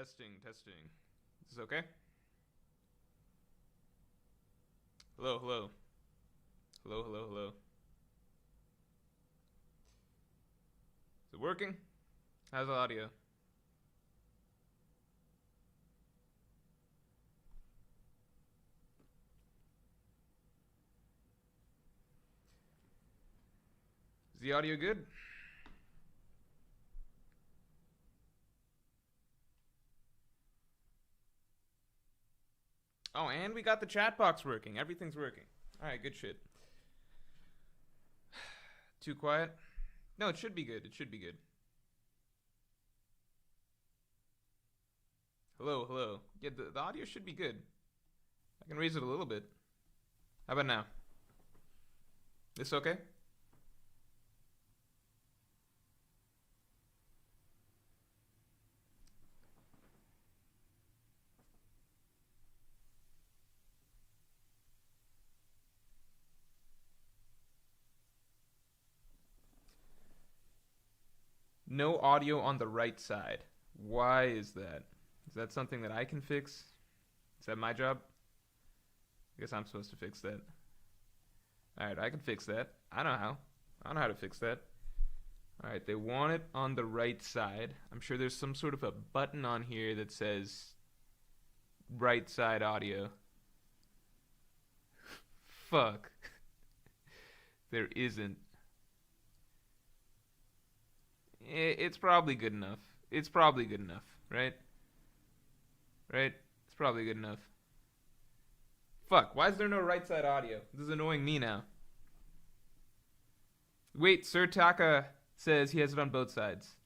Testing, testing. Is this okay? Hello, hello. Hello, hello, hello. Is it working? How's the audio? Is the audio good? Oh, and we got the chat box working. Everything's working. Alright, good shit. Too quiet? No, it should be good. It should be good. Hello, hello. Yeah, the audio should be good. I can raise it a little bit. How about now? This okay? No audio on the right side. Why is that? Is that something that I can fix? Is that my job? I guess I'm supposed to fix that. Alright, I can fix that. I know how. I know how to fix that. Alright, they want it on the right side. I'm sure there's some sort of a button on here that says right side audio. Fuck. There isn't. It's probably good enough. It's probably good enough, right? Right? It's probably good enough. Fuck, why is there no right side audio? This is annoying me now. Wait, Sir Taka says he has it on both sides.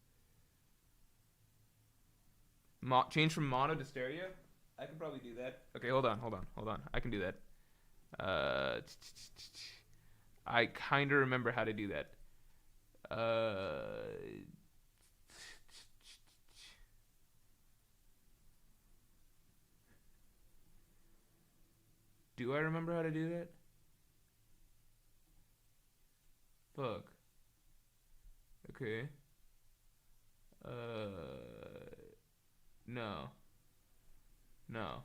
Change from mono to stereo? I can probably do that. Okay, hold on. I can do that. I kind of remember how to do that. Do I remember how to do that? Fuck. Okay. No. No.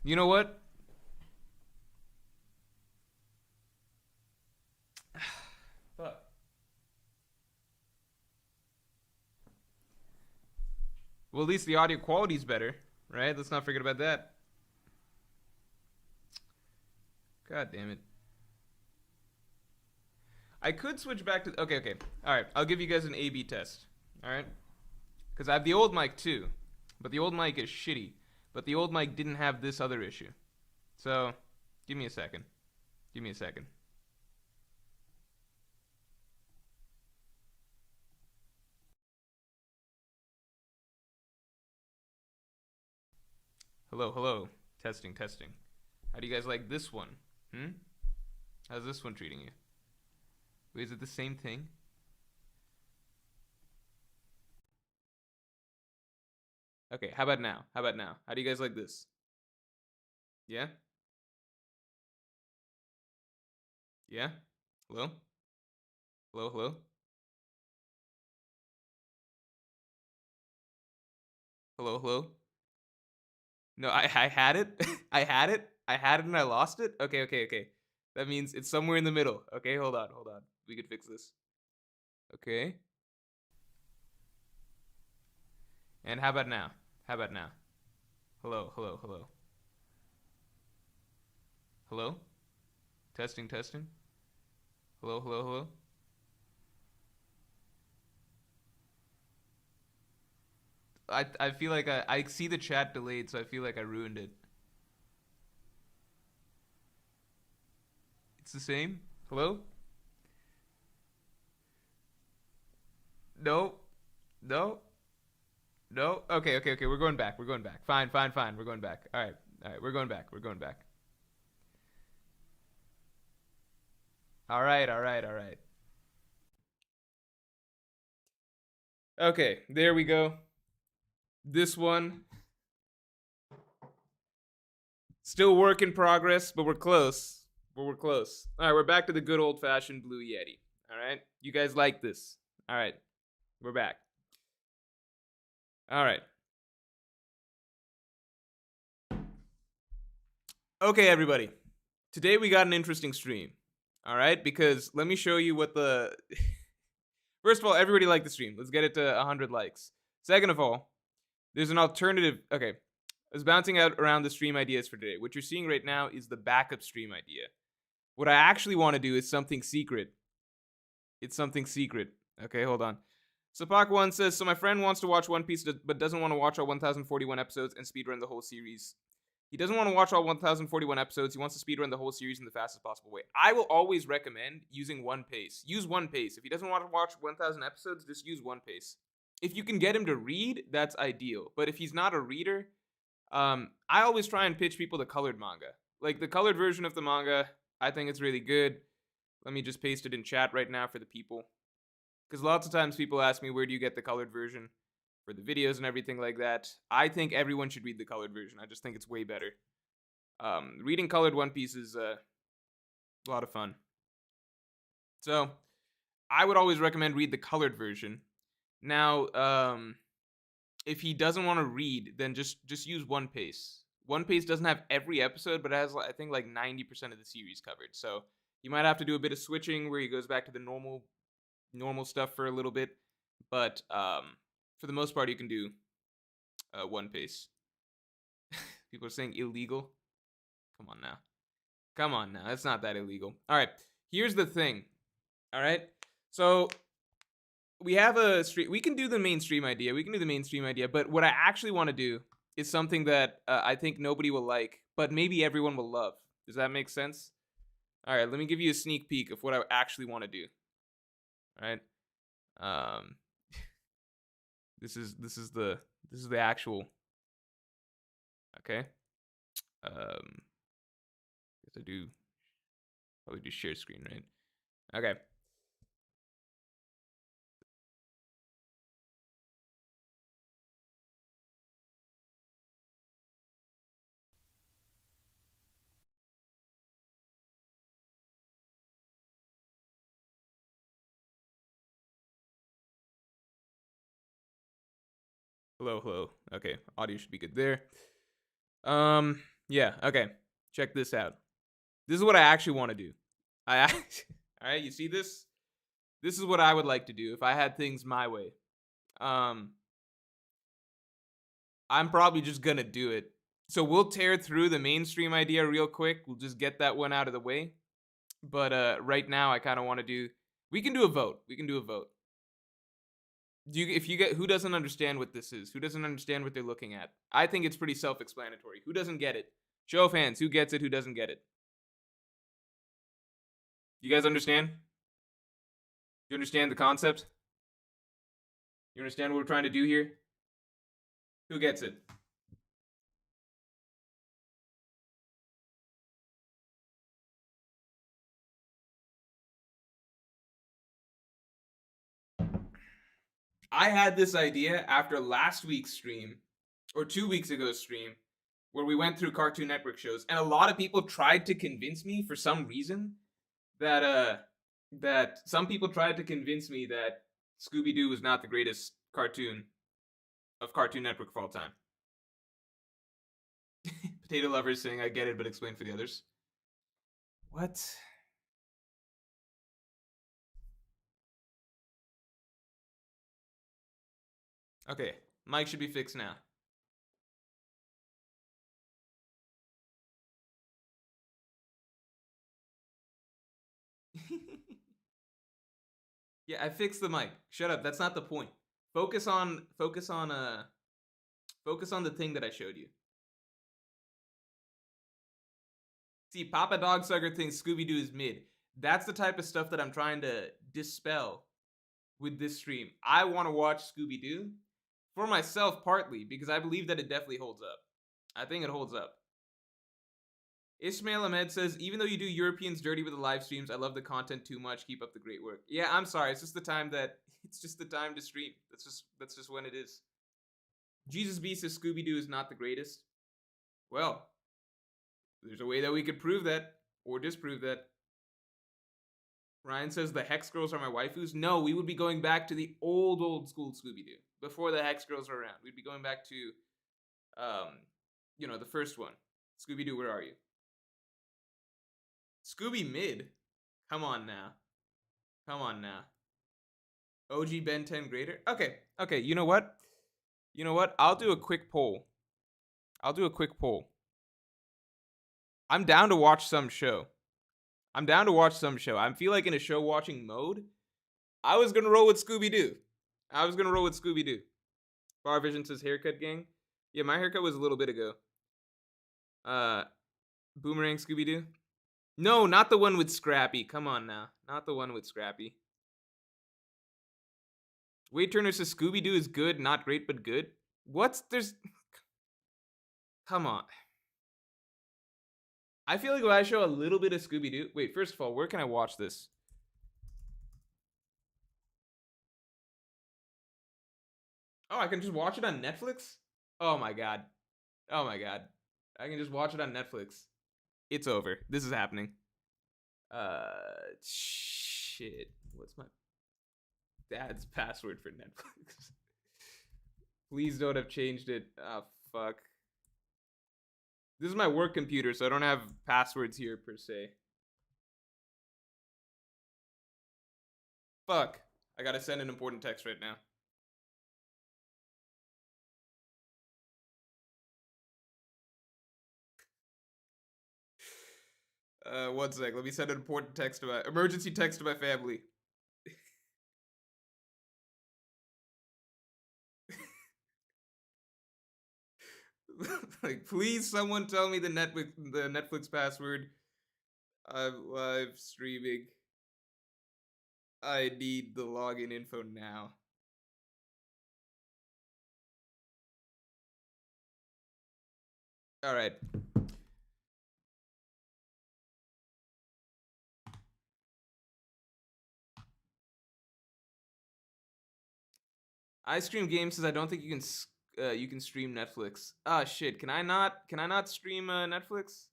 You know what? Fuck. Well, at least the audio quality's better, right? Let's not forget about that. God damn it. I could switch back to... Okay. Alright, I'll give you guys an A-B test. Alright? Because I have the old mic too. But the old mic is shitty. But the old mic didn't have this other issue. So, give me a second. Hello. Testing. How do you guys like this one? How's this one treating you? Wait, is it the same thing? Okay, how about now? How do you guys like this? Yeah? Yeah? Hello? Hello? Hello? No, I had it. I had it and I lost it. Okay. That means it's somewhere in the middle. Okay, hold on. We could fix this. Okay. And how about now? Hello. Hello? Testing. Hello. I feel like I see the chat delayed, so I feel like I ruined it. It's the same? Hello? No. Okay. We're going back. Fine. We're going back. All right. We're going back. All right. Okay, there we go. This one. Still work in progress, but we're close. All right, we're back to the good old-fashioned Blue Yeti. All right? You guys like this. All right. We're back. All right. Okay, everybody. Today we got an interesting stream. All right, because let me show you what the. First of all, everybody like the stream. Let's get it to 100 likes. Second of all, there's an alternative. Okay, I was bouncing out around the stream ideas for today. What you're seeing right now is the backup stream idea. What I actually want to do is something secret. It's something secret. Okay, hold on. Sapak1 says, so my friend wants to watch One Piece but doesn't want to watch all 1041 episodes and speedrun the whole series. He doesn't want to watch all 1041 episodes. He wants to speedrun the whole series in the fastest possible way. I will always recommend using One Pace. Use One Pace. If he doesn't want to watch 1000 episodes, just use One Pace. If you can get him to read, that's ideal. But if he's not a reader, I always try and pitch people the colored manga. Like the colored version of the manga, I think it's really good. Let me just paste it in chat right now for the people. Because lots of times people ask me, where do you get the colored version for the videos and everything like that? I think everyone should read the colored version. I just think it's way better. Reading colored One Piece is a lot of fun. So I would always recommend read the colored version. Now, if he doesn't want to read, then just use One Pace. One Piece doesn't have every episode, but it has, I think, like 90% of the series covered. So you might have to do a bit of switching where he goes back to the normal stuff for a little bit. But for the most part, you can do One Piece. People are saying illegal. Come on now. Come on now. It's not that illegal. All right. Here's the thing. All right. So we have a stream. We can do the mainstream idea. But what I actually want to do is something that I think nobody will like, but maybe everyone will love. Does that make sense? All right. Let me give you a sneak peek of what I actually want to do. All right. This is the actual. Okay. Guess I do probably do share screen, right? Okay. Hello. Okay, audio should be good there. Yeah, okay. Check this out. This is what I actually want to do. All right, you see this? This is what I would like to do if I had things my way. I'm probably just gonna do it. So we'll tear through the mainstream idea real quick. We'll just get that one out of the way. But right now, I kind of want to do. We can do a vote. Who doesn't understand what this is? Who doesn't understand what they're looking at? I think it's pretty self-explanatory. Who doesn't get it? Show of hands. Who gets it? Who doesn't get it? You guys understand? You understand the concept? You understand what we're trying to do here? Who gets it? I had this idea after last week's stream, or 2 weeks ago's stream, where we went through Cartoon Network shows, and a lot of people tried to convince me for some reason that some people tried to convince me that Scooby-Doo was not the greatest cartoon of Cartoon Network of all time. Potato lovers saying, I get it, but explain for the others. What? Okay, mic should be fixed now. Yeah, I fixed the mic. Shut up. That's not the point. Focus on the thing that I showed you. See, Papa Dogsucker thinks Scooby-Doo is mid. That's the type of stuff that I'm trying to dispel with this stream. I want to watch Scooby-Doo for myself partly because I believe that it definitely holds up. I think it holds up. Ismail Ahmed says, even though you do Europeans dirty with the live streams, I love the content too much. Keep up the great work. Yeah, I'm sorry. It's just the time to stream. That's just when it is. Jesus B says Scooby-Doo is not the greatest. Well, there's a way that we could prove that or disprove that. Ryan says the Hex Girls are my waifus. No, we would be going back to the old school Scooby-Doo before the Hex Girls were around. We'd be going back to, the first one. Scooby-Doo, where are you? Scooby mid. Come on now. Come on now. OG Ben 10 greater. Okay. You know what? I'll do a quick poll. I'm down to watch some show. I feel like in a show watching mode, I was gonna roll with Scooby Doo. Bar Vision says haircut gang. Yeah, my haircut was a little bit ago. Boomerang Scooby Doo. No, not the one with Scrappy. Come on now, not the one with Scrappy. Wade Turner says Scooby Doo is good, not great, but good. There's. Come on. I feel like if I show a little bit of Scooby Doo. Wait, first of all, where can I watch this? Oh, I can just watch it on Netflix? Oh my god. I can just watch it on Netflix. It's over. This is happening. Shit. What's my dad's password for Netflix? Please don't have changed it. Oh, fuck. This is my work computer, so I don't have passwords here per se. Fuck. I gotta send an important text right now. One sec. Let me send an important text to my emergency text to my family. Like, please, someone tell me the Netflix password. I'm live streaming. I need the login info now. All right. I stream games says I don't think you can stream Netflix. Ah shit, can I not stream Netflix?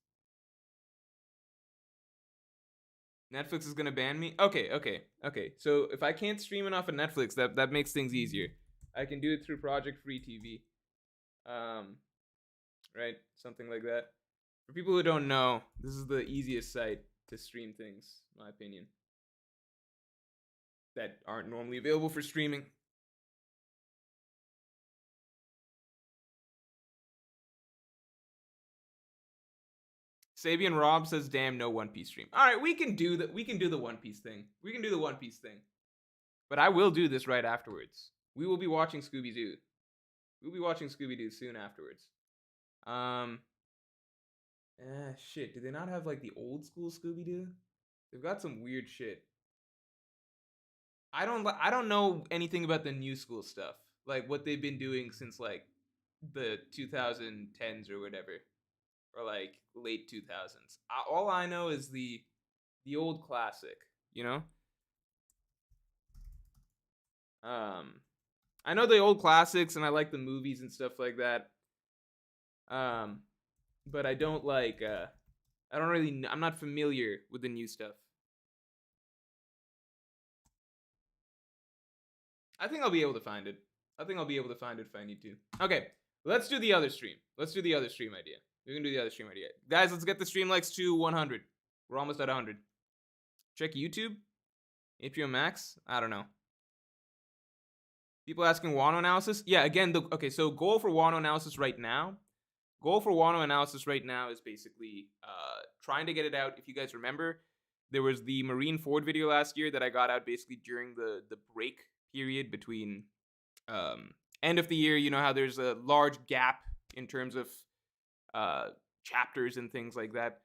Netflix is gonna ban me? Okay. So if I can't stream it off of Netflix, that makes things easier. I can do it through Project Free TV. Right? Something like that. For people who don't know, this is the easiest site to stream things, in my opinion, that aren't normally available for streaming. Sabian Rob says, "Damn, no One Piece stream." All right, we can do the One Piece thing. But I will do this right afterwards. We will be watching Scooby Doo. We'll be watching Scooby Doo soon afterwards. Shit. Do they not have like the old school Scooby Doo? They've got some weird shit. I don't know anything about the new school stuff, like what they've been doing since like the 2010s or whatever, or like late 2000s. All I know is the old classic, you know. I know the old classics, and I like the movies and stuff like that. But I don't like. I don't really. I'm not familiar with the new stuff. I think I'll be able to find it. if I need to. Okay, let's do the other stream. Idea. We can do the other stream idea. Guys, let's get the stream likes to 100. We're almost at 100. Check YouTube. HBO Max. I don't know. People asking Wano analysis. Yeah, again, so goal for Wano analysis right now. Is basically trying to get it out. If you guys remember, there was the Marine Ford video last year that I got out basically during the break period between end of the year. You know how there's a large gap in terms of chapters and things like that.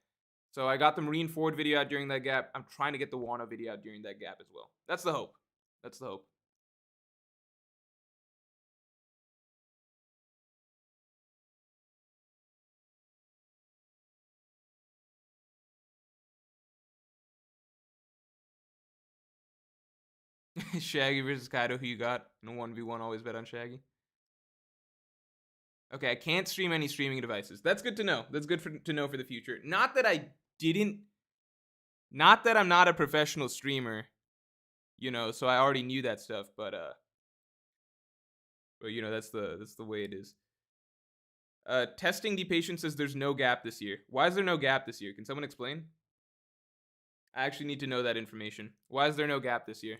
So I got the Marine Ford video out during that gap. I'm trying to get the Wano video out during that gap as well. That's the hope. Shaggy versus Kaido, who you got? No 1v1, always bet on Shaggy. Okay, I can't stream any streaming devices. That's good to know. That's good to know for the future. Not that I'm not a professional streamer, you know, so I already knew that stuff, but you know, that's the way it is. Testing the patient says there's no gap this year. Why is there no gap this year? Can someone explain? I actually need to know that information. Why is there no Gap this year?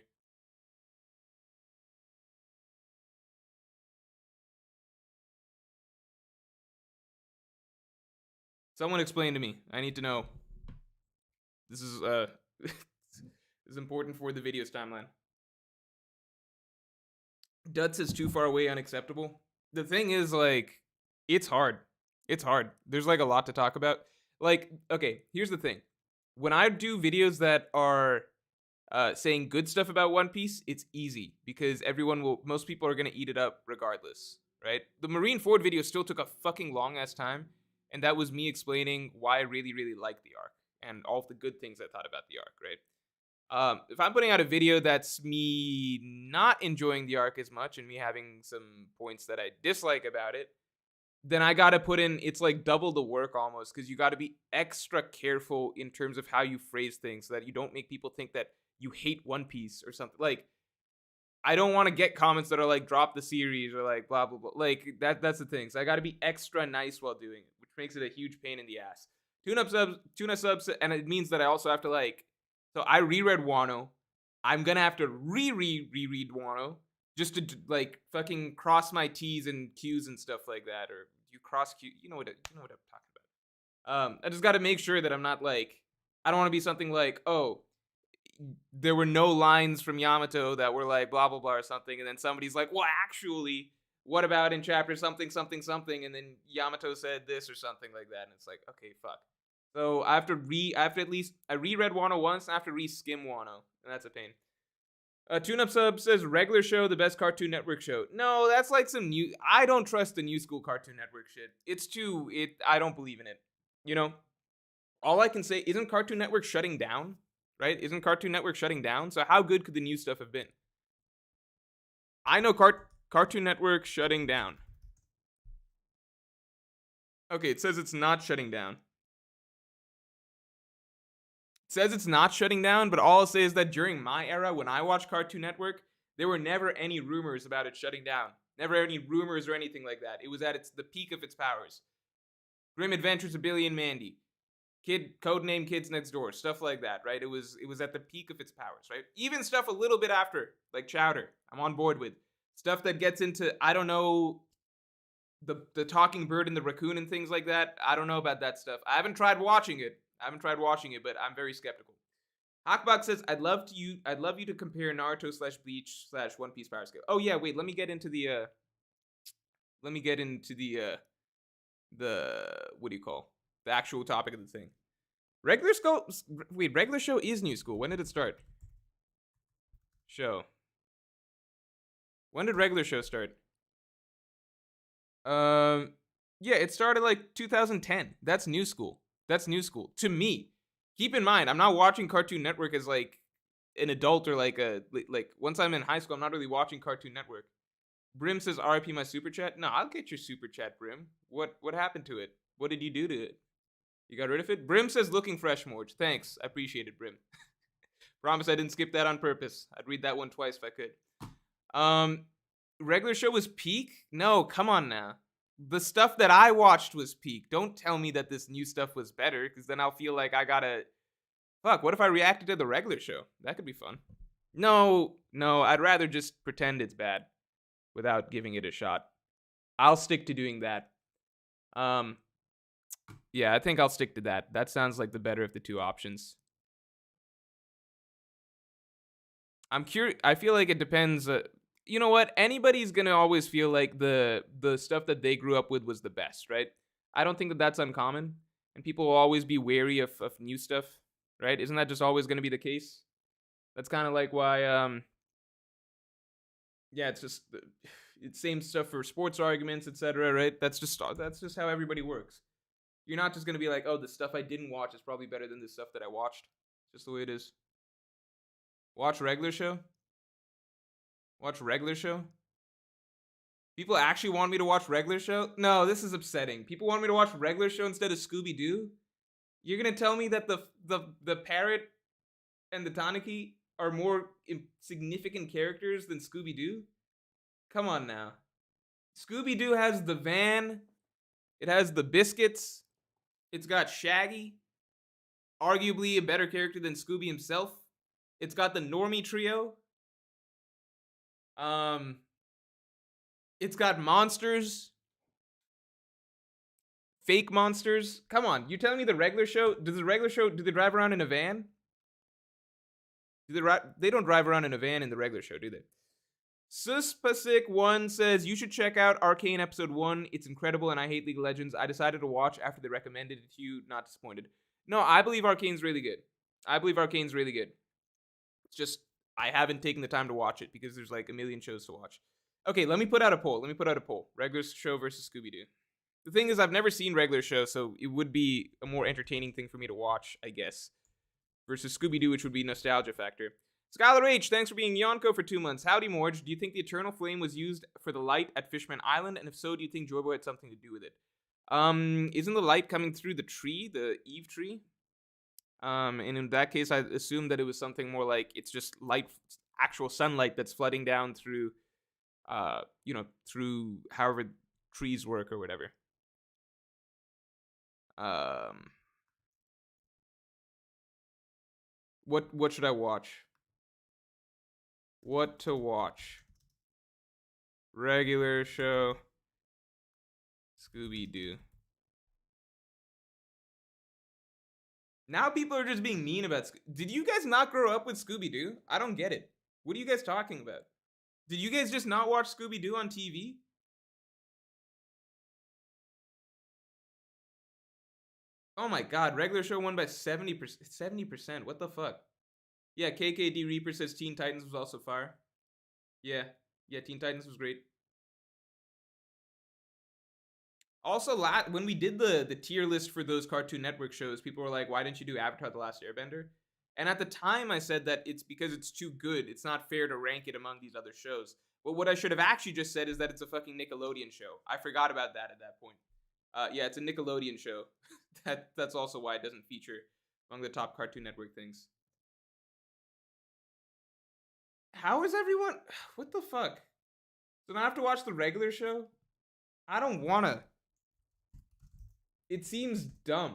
Someone explain to me. I need to know. This is this is important for the video's timeline. Dutz is too far away, unacceptable. The thing is, like, it's hard. It's hard. There's like a lot to talk about. Like, okay, here's the thing. When I do videos that are saying good stuff about One Piece, it's easy because most people are gonna eat it up regardless, right? The Marine Ford video still took a fucking long ass time, and that was me explaining why I really, really like the arc and all of the good things I thought about the arc, right? If I'm putting out a video that's me not enjoying the arc as much and me having some points that I dislike about it, then I gotta put in, it's like double the work almost, because you gotta be extra careful in terms of how you phrase things so that you don't make people think that you hate One Piece or something. Like, I don't want to get comments that are like, drop the series or like blah blah blah. Like that's the thing. So I gotta be extra nice while doing it, which makes it a huge pain in the ass. Tuna subs, and it means that I also have to like, so I reread Wano. I'm gonna have to reread Wano just to like fucking cross my T's and Q's and stuff like that, or you cross Q. You know what I'm talking about. I just got to make sure that I'm not like, I don't want to be something like, oh, there were no lines from Yamato that were like blah blah blah or something, and then somebody's like, well, actually, what about in chapter something something something, and then Yamato said this or something like that, and it's like, okay, fuck. So I reread Wano once, and I have to re-skim Wano, and that's a pain. Tune-Up Sub says, regular show, the best Cartoon Network show. No, that's like some new, I don't trust the new school Cartoon Network shit. I don't believe in it. You know? All I can say, isn't Cartoon Network shutting down? Right? Isn't Cartoon Network shutting down? So how good could the new stuff have been? I know Cartoon Network shutting down. Okay, it says it's not shutting down. Says it's not shutting down, but all I'll say is that during my era, when I watched Cartoon Network, there were never any rumors about it shutting down. Never any rumors or anything like that. It was at the peak of its powers. Grim Adventures of Billy and Mandy, Codename Kids Next Door, stuff like that, right? It was at the peak of its powers, right? Even stuff a little bit after, like Chowder, I'm on board with. Stuff that gets into, I don't know, the talking bird and the raccoon and things like that. I don't know about that stuff. I haven't tried watching it, but I'm very skeptical. Hawkbox says, I'd love you to compare Naruto / Bleach / One Piece power scale. Oh yeah, wait, let me get into the what do you call, the actual topic of the thing. Regular show is new school. When did it start? Show. When did regular show start? Yeah, it started like 2010. That's new school. To me. Keep in mind, I'm not watching Cartoon Network as like an adult or like once I'm in high school, I'm not really watching Cartoon Network. Brim says, RIP my super chat. No, I'll get your super chat, Brim. What happened to it? What did you do to it? You got rid of it? Brim says, looking fresh, Morj. Thanks. I appreciate it, Brim. Promise I didn't skip that on purpose. I'd read that one twice if I could. Regular show was peak? No, come on now. The stuff that I watched was peak. Don't tell me that this new stuff was better, because then I'll feel like I gotta... Fuck, what if I reacted to the regular show? That could be fun. No, I'd rather just pretend it's bad without giving it a shot. I'll stick to doing that. Yeah, I think I'll stick to that. That sounds like the better of the two options. I'm curious. I feel like it depends. You know what? Anybody's gonna always feel like the stuff that they grew up with was the best, right? I don't think that that's uncommon, and people will always be wary of new stuff, right? Isn't that just always gonna be the case? That's kind of like why, yeah, it's same stuff for sports arguments, etc., right? That's just how everybody works. You're not just gonna be like, oh, the stuff I didn't watch is probably better than the stuff that I watched. It's just the way it is. Watch regular show. People actually want me to watch regular show? No, this is upsetting. People want me to watch regular show instead of Scooby-Doo? You're gonna tell me that the parrot and the Tanuki are more significant characters than Scooby-Doo? Come on now. Scooby-Doo has the van. It has the biscuits. It's got Shaggy. arguably a better character than Scooby himself. It's got the normie trio. It's got monsters, fake monsters. Come on, you telling me the regular show? Does the regular show? Do they drive around in a van? They don't drive around in a van in the regular show, do they? Suspasic1 says, you should check out Arcane Episode 1. It's incredible and I hate League of Legends. I decided to watch after they recommended it to you. Not disappointed. No, I believe Arcane's really good. It's just, I haven't taken the time to watch it because there's like a million shows to watch. Okay, let me put out a poll. Regular show versus Scooby-Doo. The thing is, I've never seen regular show, so it would be a more entertaining thing for me to watch, I guess. Versus Scooby-Doo, which would be nostalgia factor. Skylar H, thanks for being Yonko for 2 months. Howdy, Morj. Do you think the Eternal Flame was used for the light at Fishman Island? And if so, do you think Joyboy had something to do with it? Isn't the light coming through the tree, the Eve tree? And in that case, I assume that it was something more like it's just light, actual sunlight that's flooding down through, through however trees work or whatever. What should I watch? What to watch? Regular show. Scooby-Doo. Now people are just being mean about Did you guys not grow up with Scooby-Doo? I don't get it. What are you guys talking about? Did you guys just not watch Scooby-Doo on TV? Oh my god, regular show won by 70%. 70%. What the fuck? Yeah, KKD Reaper says Teen Titans was also fire. Yeah, Teen Titans was great. Also, when we did the tier list for those Cartoon Network shows, people were like, why didn't you do Avatar The Last Airbender? And at the time, I said that it's because it's too good. It's not fair to rank it among these other shows. But what I should have actually just said is that it's a fucking Nickelodeon show. I forgot about that at that point. Yeah, it's a Nickelodeon show. That's also why it doesn't feature among the top Cartoon Network things. How is everyone... What the fuck? So now I have to watch the regular show? I don't wanna. It seems dumb.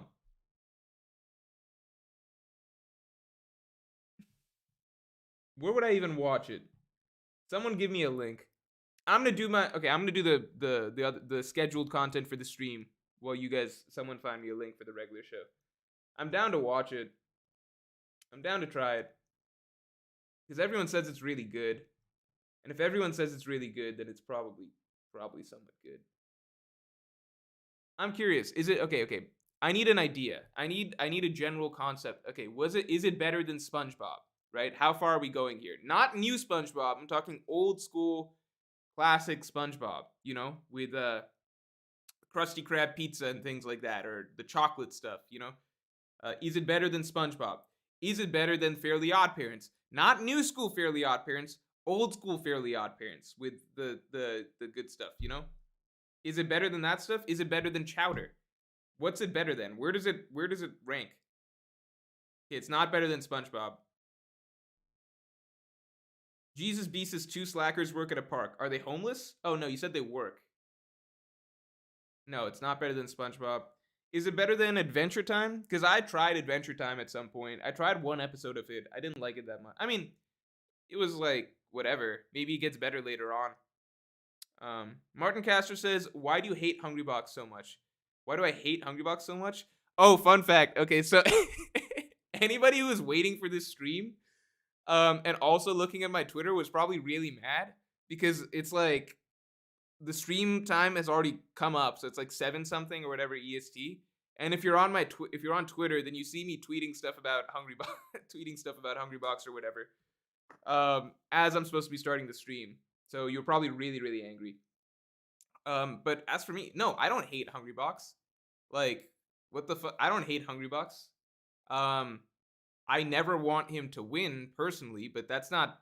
Where would I even watch it? Someone give me a link. I'm gonna do the scheduled content for the stream while you guys, someone find me a link for the regular show. I'm down to watch it. I'm down to try it. Because everyone says it's really good. And if everyone says it's really good, then it's probably somewhat good. I'm curious. Is it okay? I need an idea. I need a general concept. Okay, is it better than SpongeBob? Right? How far are we going here? Not new SpongeBob. I'm talking old school, classic SpongeBob. You know, with Krusty Krab pizza and things like that, or the chocolate stuff. You know, is it better than SpongeBob? Is it better than Fairly Odd Parents? Not new school Fairly Odd Parents, old school Fairly Odd Parents with the good stuff. You know. Is it better than that stuff? Is it better than Chowder? What's it better than? Where does it rank? Okay, it's not better than SpongeBob. Jesus Beast's 2 slackers work at a park. Are they homeless? Oh no, you said they work. No, it's not better than SpongeBob. Is it better than Adventure Time? Because I tried Adventure Time at some point. I tried one episode of it. I didn't like it that much. I mean, it was like, whatever. Maybe it gets better later on. Martin Castro says, why do you hate Hungrybox so much? Why do I hate Hungrybox so much? Oh, fun fact. Okay, so anybody who was waiting for this stream and also looking at my Twitter was probably really mad because it's like the stream time has already come up, so it's like 7 something or whatever EST. And if you're on if you're on Twitter, then you see me tweeting stuff about Hungrybox or whatever. As I'm supposed to be starting the stream. So you're probably really, really angry. But as for me, no, I don't hate Hungrybox. Like, what the fuck? I don't hate Hungrybox. I never want him to win personally, but that's not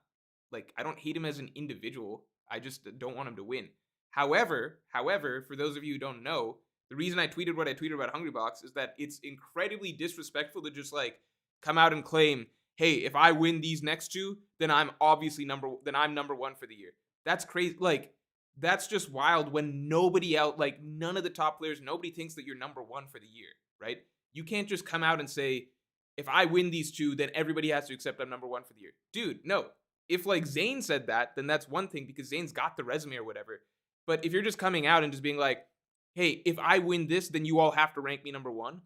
like I don't hate him as an individual. I just don't want him to win. However, for those of you who don't know, the reason I tweeted what I tweeted about Hungrybox is that it's incredibly disrespectful to just like come out and claim, hey, if I win these next 2, then I'm number 1 for the year. That's crazy. Like, that's just wild when nobody out, like none of the top players, nobody thinks that you're number 1 for the year, right? You can't just come out and say, if I win these two, then everybody has to accept I'm number one for the year. Dude, no. If like Zayn said that, then that's one thing because Zayn's got the resume or whatever. But if you're just coming out and just being like, hey, if I win this, then you all have to rank me number one.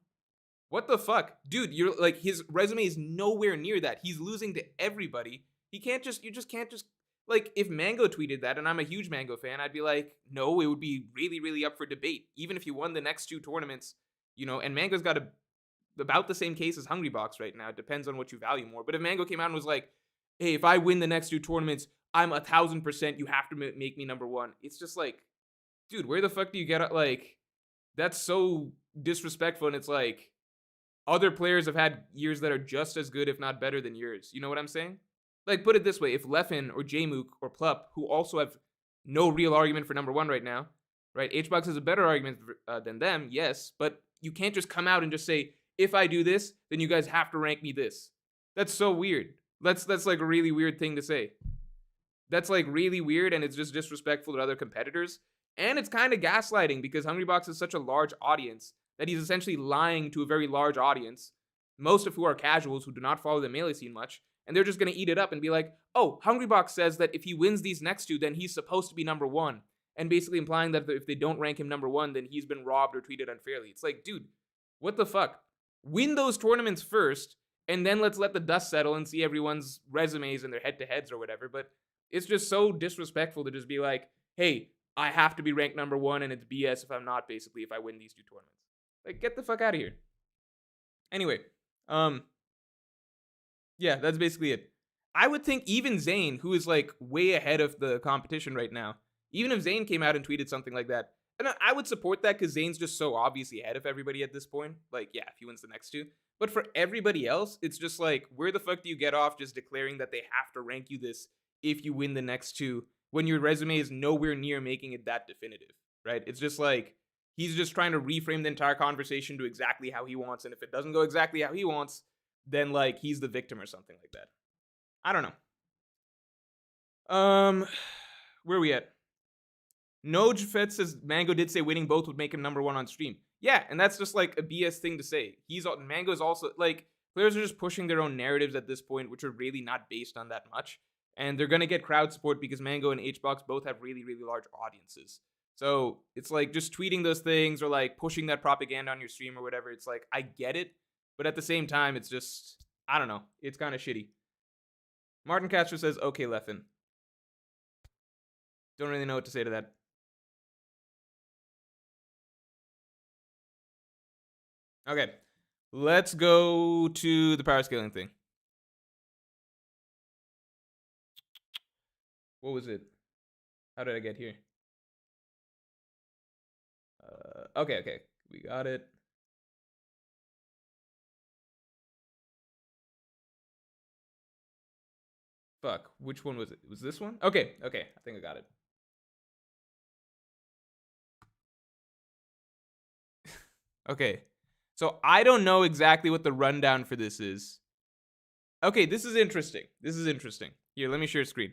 What the fuck? Dude, you're like, his resume is nowhere near that. He's losing to everybody. You just can't just, like, if Mango tweeted that, and I'm a huge Mango fan, I'd be like, no, it would be really, really up for debate. Even if you won the next two tournaments, and Mango's got about the same case as Hungrybox right now. It depends on what you value more. But if Mango came out and was like, hey, if I win the next two tournaments, I'm 1,000%, you have to make me number one. It's just like, dude, where the fuck do you get, like, that's so disrespectful. And it's like, other players have had years that are just as good, if not better than yours. You know what I'm saying? Like, put it this way, if Leffen or Jmook or Plup, who also have no real argument for number one right now, right? HBox has a better argument than them, yes, but you can't just come out and just say, if I do this, then you guys have to rank me this. That's so weird. That's like a really weird thing to say. That's like really weird, and it's just disrespectful to other competitors. And it's kind of gaslighting because Hungrybox is such a large audience that he's essentially lying to a very large audience, most of who are casuals who do not follow the melee scene much, and they're just going to eat it up and be like, oh, Hungrybox says that if he wins these next two, then he's supposed to be number one, and basically implying that if they don't rank him number one, then he's been robbed or treated unfairly. It's like, dude, what the fuck? Win those tournaments first, and then let's let the dust settle and see everyone's resumes and their head-to-heads or whatever, but it's just so disrespectful to just be like, hey, I have to be ranked number one, and it's BS if I'm not, basically, if I win these two tournaments. Like, get the fuck out of here. Anyway, yeah, that's basically it. I would think even Zayn, who is like way ahead of the competition right now, even if Zayn came out and tweeted something like that, and I would support that because Zayn's just so obviously ahead of everybody at this point. Like, yeah, if he wins the next two. But for everybody else, it's just like, where the fuck do you get off just declaring that they have to rank you this if you win the next two when your resume is nowhere near making it that definitive, right? It's just like, he's just trying to reframe the entire conversation to exactly how he wants, and if it doesn't go exactly how he wants, then like he's the victim or something like that. I don't know. Where are we at? Noj Fett says Mango did say winning both would make him number one on stream. Yeah, and that's just like a BS thing to say. Mango's also like, players are just pushing their own narratives at this point, which are really not based on that much. And they're gonna get crowd support because Mango and HBox both have really, really large audiences. So it's like just tweeting those things or like pushing that propaganda on your stream or whatever. It's like, I get it, but at the same time, it's just, I don't know. It's kind of shitty. Martin Castro says, okay, Leffen. Don't really know what to say to that. Okay, let's go to the power scaling thing. What was it? How did I get here? Okay. We got it. Fuck, which one was it? Was this one? Okay, I think I got it. Okay, so I don't know exactly what the rundown for this is. Okay, this is interesting. Here, let me share screen.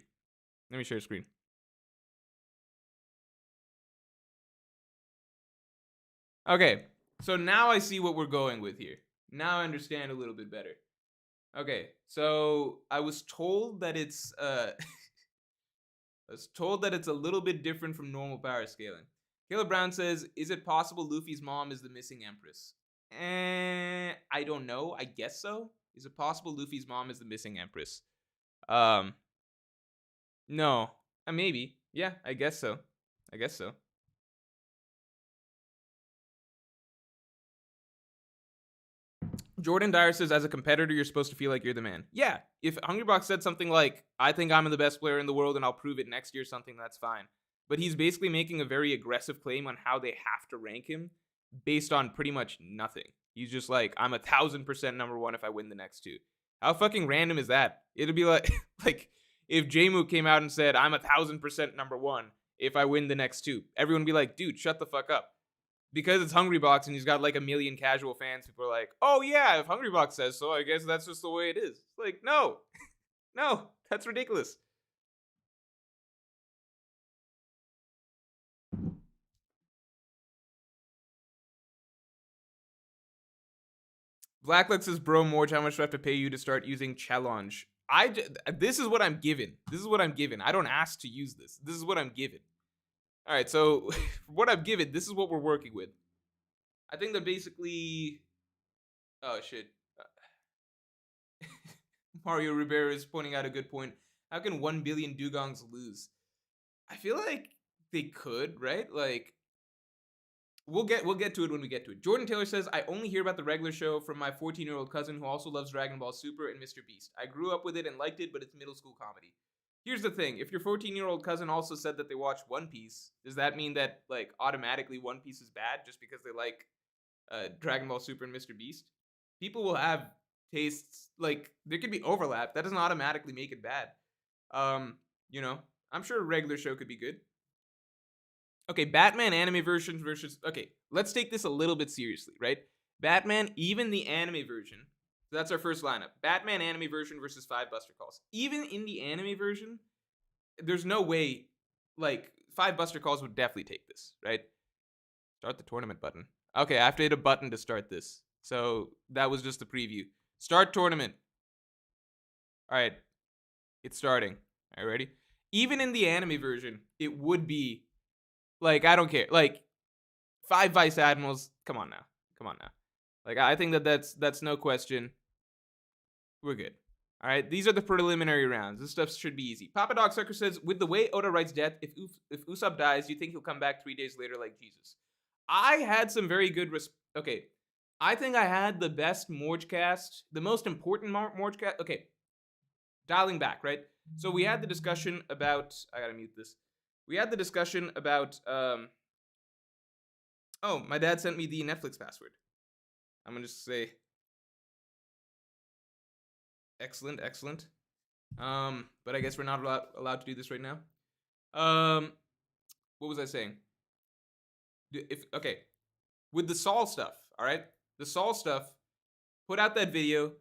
Okay, so now I see what we're going with here. Now I understand a little bit better. Okay, so I was told that it's a little bit different from normal power scaling. Caleb Brown says, is it possible Luffy's mom is the missing empress? I don't know. I guess so. Is it possible Luffy's mom is the missing empress? No. Maybe. Yeah, I guess so. Jordan Dyer says, as a competitor, you're supposed to feel like you're the man. Yeah, if Hungrybox said something like, I think I'm the best player in the world and I'll prove it next year, something, that's fine. But he's basically making a very aggressive claim on how they have to rank him based on pretty much nothing. He's just like, I'm 1,000% number one if I win the next two. How fucking random is that? It'd be like, like if Jmook came out and said, I'm 1,000% number one if I win the next two. Everyone would be like, dude, shut the fuck up. Because it's Hungrybox and he's got like a million casual fans, people are like, oh yeah, if Hungrybox says so, I guess that's just the way it is. Like, no. No, that's ridiculous. Blackluck says, bro, Morj, how much do I have to pay you to start using challenge? This is what I'm given. This is what I'm given. I don't ask to use this. This is what I'm given. All right, so what I'm given, this is what we're working with. I think that basically, oh shit. Mario Rivera is pointing out a good point. How can 1 billion dugongs lose? I feel like they could, right? Like, we'll get to it when we get to it. Jordan Taylor says, I only hear about the regular show from my 14-year-old cousin who also loves Dragon Ball Super and Mr. Beast. I grew up with it and liked it, but it's middle school comedy. Here's the thing. If your 14-year-old cousin also said that they watched One Piece, does that mean that, like, automatically One Piece is bad just because they like Dragon Ball Super and Mr. Beast? People will have tastes, like, there could be overlap. That doesn't automatically make it bad. You know, I'm sure a regular show could be good. Okay, Batman anime versions versus... Okay, let's take this a little bit seriously, right? Batman, even the anime version. So that's our first lineup. Batman anime version versus 5 Buster Calls. Even in the anime version, there's no way, like, 5 Buster Calls would definitely take this, right? Start the tournament button. Okay, I have to hit a button to start this. So that was just the preview. Start tournament. All right, it's starting. All right, ready? Even in the anime version, it would be... Like, I don't care. Like, 5 Vice Admirals. Come on now. Come on now. Like, I think that's no question. We're good. All right. These are the preliminary rounds. This stuff should be easy. Papa Dog Sucker says, with the way Oda writes death, if Usopp dies, do you think he'll come back 3 days later like Jesus? I had some very good... Okay. I think I had the best Morj cast. The most important Morj cast. Okay. Dialing back, right? So we had the discussion about... I gotta mute this. We had the discussion about, oh, my dad sent me the Netflix password. I'm going to just say, excellent, excellent. But I guess we're not allowed to do this right now. What was I saying? Okay, with the Saul stuff, all right? The Saul stuff, put out that video.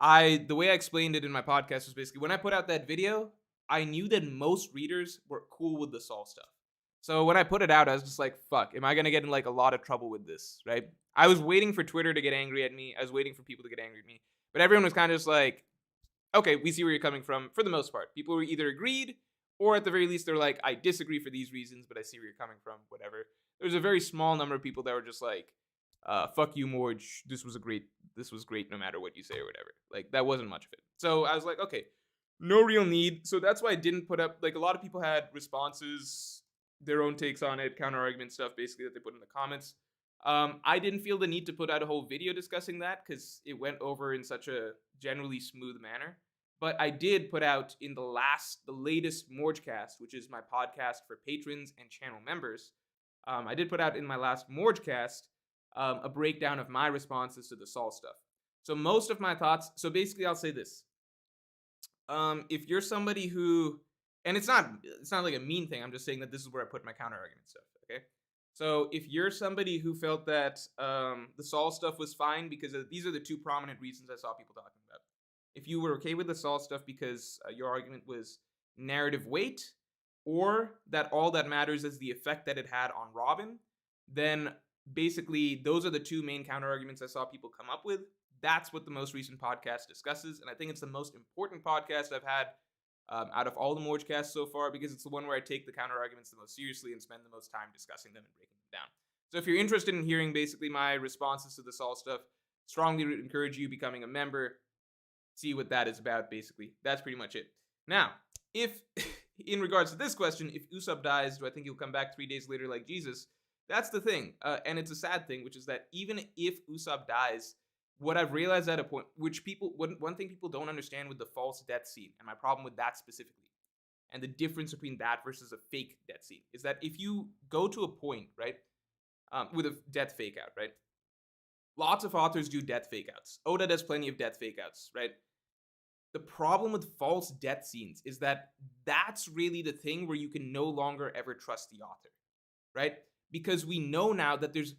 The way I explained it in my podcast was basically, when I put out that video, I knew that most readers were cool with the Saul stuff. So when I put it out, I was just like, fuck, am I going to get in like a lot of trouble with this, right? I was waiting for Twitter to get angry at me. I was waiting for people to get angry at me. But everyone was kind of just like, okay, we see where you're coming from for the most part. People were either agreed or at the very least they're like, I disagree for these reasons, but I see where you're coming from, whatever. There's a very small number of people that were just like, fuck you, Morj. This was great no matter what you say or whatever. Like, that wasn't much of it. So I was like, okay. No real need. So that's why I didn't put up, like, a lot of people had responses, their own takes on it, counter argument stuff, basically, that they put in the comments. I didn't feel the need to put out a whole video discussing that because it went over in such a generally smooth manner. But I did put out in the latest Morjcast, which is my podcast for patrons and channel members. I did put out in my last Morjcast a breakdown of my responses to the Saul stuff. So most of my thoughts, so basically I'll say this. If you're somebody who, and it's not like a mean thing, I'm just saying that this is where I put my counter argument stuff, okay? So if you're somebody who felt that the Saul stuff was fine, because these are the 2 prominent reasons I saw people talking about. If you were okay with the Saul stuff because your argument was narrative weight, or that all that matters is the effect that it had on Robin, then basically those are the 2 main counter arguments I saw people come up with. That's what the most recent podcast discusses, and I think it's the most important podcast I've had out of all the Morjcasts so far, because it's the one where I take the counter arguments the most seriously and spend the most time discussing them and breaking them down. So if you're interested in hearing basically my responses to the Saul stuff, strongly encourage you becoming a member. See what that is about, basically. That's pretty much it. Now, if, in regards to this question, if Usopp dies, do I think he'll come back 3 days later like Jesus? That's the thing, and it's a sad thing, which is that even if Usopp dies, what I've realized at a point, one thing people don't understand with the false death scene, and my problem with that specifically, and the difference between that versus a fake death scene, is that if you go to a point, right, with a death fake out, right, lots of authors do death fake outs. Oda does plenty of death fake outs, right? The problem with false death scenes is that that's really the thing where you can no longer ever trust the author, right? Because we know now that there's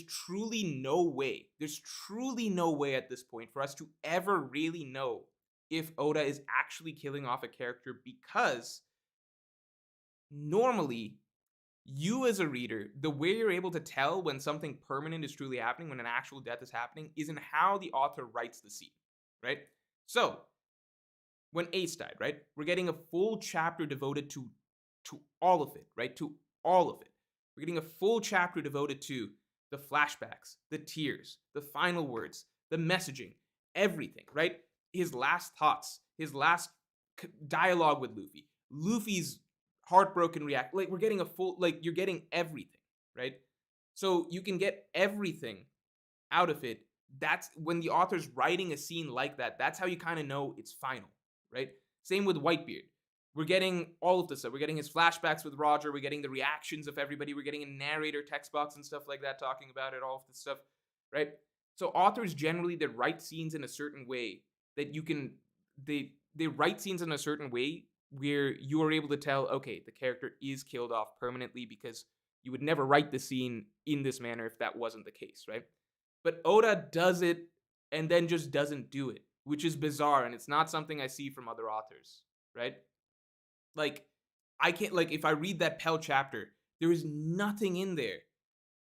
truly no way at this point for us to ever really know if Oda is actually killing off a character, because normally you as a reader, the way you're able to tell when something permanent is truly happening, when an actual death is happening, is in how the author writes the scene, right? So, when Ace died, right, we're getting a full chapter devoted to all of it, right? To all of it. We're getting a full chapter devoted to the flashbacks, the tears, the final words, the messaging, everything, right? His last thoughts, his last dialogue with Luffy, Luffy's heartbroken react. Like, we're getting a full, like, you're getting everything, right? So you can get everything out of it. That's when the author's writing a scene like that. That's how you kind of know it's final, right? Same with Whitebeard. We're getting all of this stuff. We're getting his flashbacks with Roger. We're getting the reactions of everybody. We're getting a narrator text box and stuff like that talking about it, all of this stuff, right? So authors generally, they write scenes in a certain way that you can, they write scenes in a certain way where you are able to tell, okay, the character is killed off permanently, because you would never write the scene in this manner if that wasn't the case, right? But Oda does it and then just doesn't do it, which is bizarre, and it's not something I see from other authors, right? Like, I can't, like, if I read that Pell chapter, there is nothing in there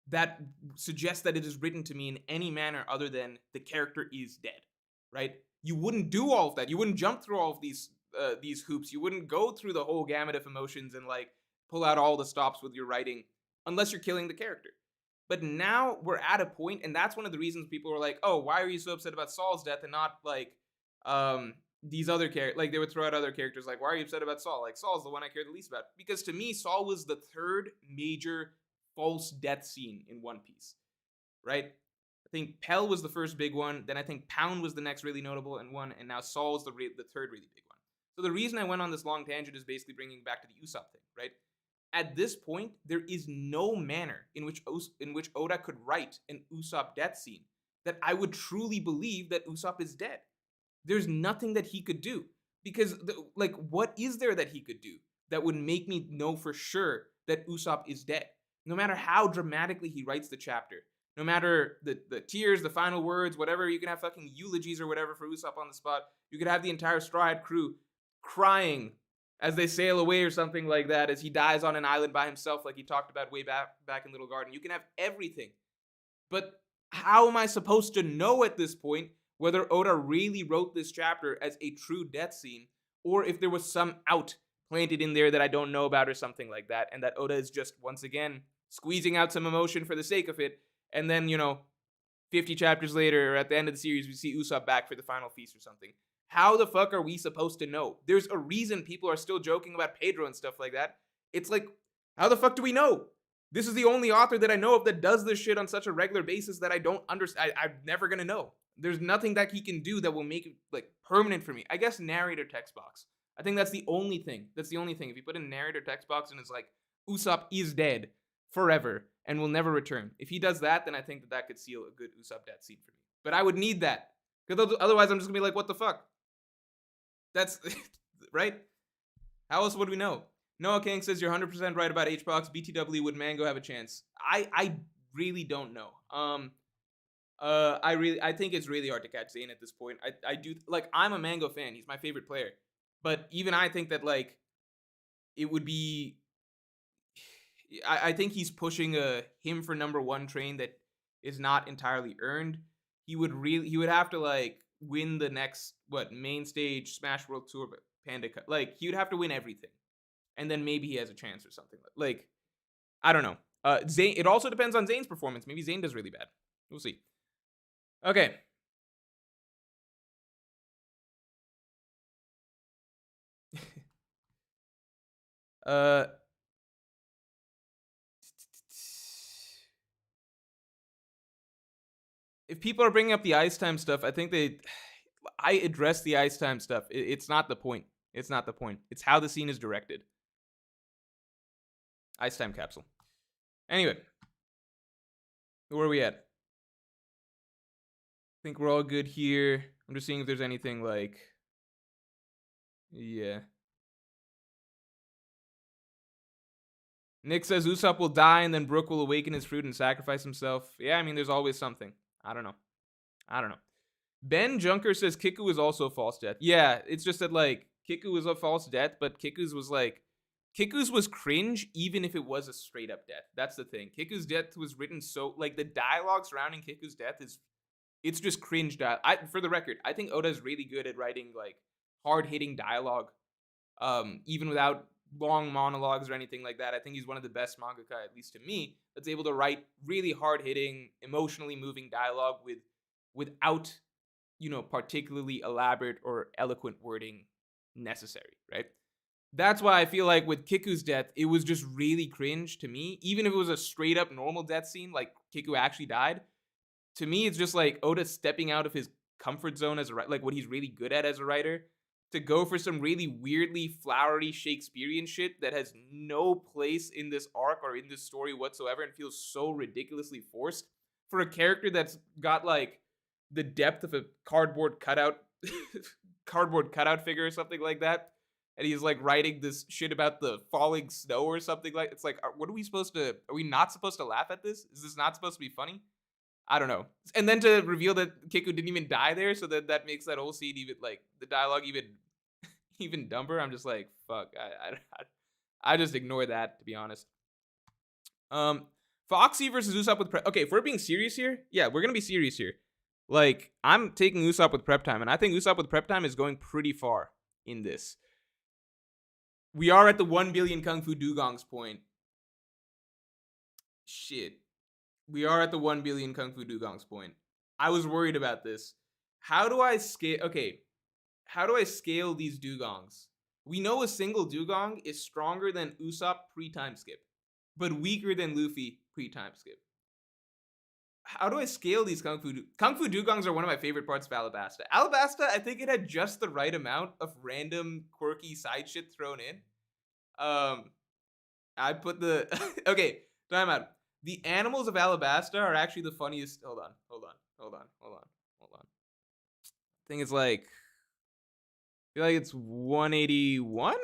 that suggests that it is written to me in any manner other than the character is dead, right? You wouldn't do all of that. You wouldn't jump through all of these hoops. You wouldn't go through the whole gamut of emotions and like pull out all the stops with your writing unless you're killing the character. But now we're at a point, and that's one of the reasons people were like, "Oh, why are you so upset about Saul's death and not like these other characters?" Like, they would throw out other characters, like, "Why are you upset about Saul? Like, Saul's the one I care the least about." Because to me, Saul was the third major false death scene in One Piece, right? I think Pell was the first big one. Then I think Pound was the next really notable one, and now Saul's the third really big one. So the reason I went on this long tangent is basically bringing back to the Usopp thing, right? At this point, there is no manner in which Oda could write an Usopp death scene that I would truly believe that Usopp is dead. There's nothing that he could do, because like, what is there that he could do that would make me know for sure that Usopp is dead? No matter how dramatically he writes the chapter, no matter the tears, the final words, whatever, you can have fucking eulogies or whatever for Usopp on the spot. You could have the entire Straw Hat crew crying as they sail away or something like that, as he dies on an island by himself, like he talked about way back in Little Garden. You can have everything. But how am I supposed to know at this point whether Oda really wrote this chapter as a true death scene, or if there was some out planted in there that I don't know about or something like that, and that Oda is just, once again, squeezing out some emotion for the sake of it, and then, 50 chapters later, or at the end of the series, we see Usopp back for the final feast or something. How the fuck are we supposed to know? There's a reason people are still joking about Pedro and stuff like that. It's like, how the fuck do we know? This is the only author that I know of that does this shit on such a regular basis that I don't understand. I'm never gonna know. There's nothing that he can do that will make it like permanent for me. I guess narrator text box. I think that's the only thing. That's the only thing. If you put in narrator text box and it's like, Usopp is dead forever and will never return. If he does that, then I think that could seal a good Usopp death scene for me. But I would need that, because otherwise I'm just gonna be like, what the fuck? That's right. How else would we know? Noah King says you're 100% right about HBox. BTW, would Mango have a chance? I really don't know. I think it's really hard to catch Zane at this point. I do, like, I'm a Mango fan. He's my favorite player. But even I think that, like, it would be, I think he's pushing a him for number one train that is not entirely earned. He would have to, like, win the next, main stage Smash World Tour, but Panda Cup. Like, he would have to win everything. And then maybe he has a chance or something. Like, I don't know. Zane, it also depends on Zane's performance. Maybe Zane does really bad. We'll see. Okay. If people are bringing up the ice time stuff, I think I address the ice time stuff. It's not the point. It's not the point. It's how the scene is directed. Ice time capsule. Anyway, where are we at? I think we're all good here. I'm just seeing if there's anything like, yeah. Nick says Usopp will die and then Brook will awaken his fruit and sacrifice himself. Yeah, I mean, there's always something. I don't know. Ben Junker says Kiku is also a false death. Yeah, it's just that, like, Kiku was a false death, but Kiku's was, like, Kiku's was cringe even if it was a straight up death. That's the thing. Kiku's death was written so, like, the dialogue surrounding Kiku's death it's just cringe for the record, I think Oda's really good at writing like hard hitting dialogue, even without long monologues or anything like that. I think he's one of the best mangaka, at least to me, that's able to write really hard hitting, emotionally moving dialogue without, particularly elaborate or eloquent wording necessary, right? That's why I feel like with Kiku's death, it was just really cringe to me. Even if it was a straight up normal death scene, like Kiku actually died, to me, it's just like Oda stepping out of his comfort zone as a writer, like what he's really good at as a writer, to go for some really weirdly flowery Shakespearean shit that has no place in this arc or in this story whatsoever and feels so ridiculously forced for a character that's got like the depth of a cardboard cutout figure or something like that. And he's like writing this shit about the falling snow or something like. It's like, what are we are we not supposed to laugh at this? Is this not supposed to be funny? I don't know. And then to reveal that Kiku didn't even die there, so that makes that whole scene even, like, the dialogue even dumber. I'm just like, fuck. I just ignore that, to be honest. Foxy versus Usopp with prep. Okay, if we're being serious here, yeah, we're gonna be serious here. Like, I'm taking Usopp with prep time, and I think Usopp with prep time is going pretty far in this. We are at the 1 billion Kung Fu Dugongs point. Shit. We are at the 1 billion Kung Fu Dugongs point. I was worried about this. How do I scale? Okay. How do I scale these Dugongs? We know a single Dugong is stronger than Usopp pre-time skip, but weaker than Luffy pre-time skip. How do I scale these Kung Fu Dugongs are one of my favorite parts of Alabasta. Alabasta, I think it had just the right amount of random quirky side shit thrown in. I put the okay, time out. The animals of Alabasta are actually the funniest. Hold on. I think it's like, I feel like it's 181? Am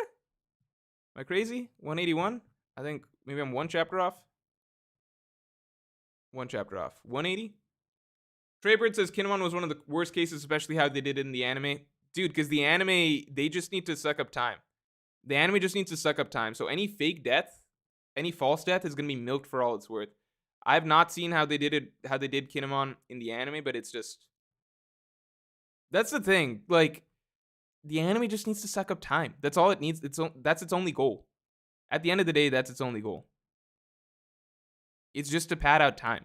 I crazy? 181? I think maybe I'm one chapter off. 180? Treybird says Kinemon was one of the worst cases, especially how they did it in the anime. Dude, because the anime, they just need to suck up time. The anime just needs to suck up time. So any fake death, any false death is going to be milked for all it's worth. I've not seen how they did Kinemon in the anime, but it's just, that's the thing. Like, the anime just needs to suck up time. That's all it needs. That's its only goal. At the end of the day, that's its only goal. It's just to pad out time.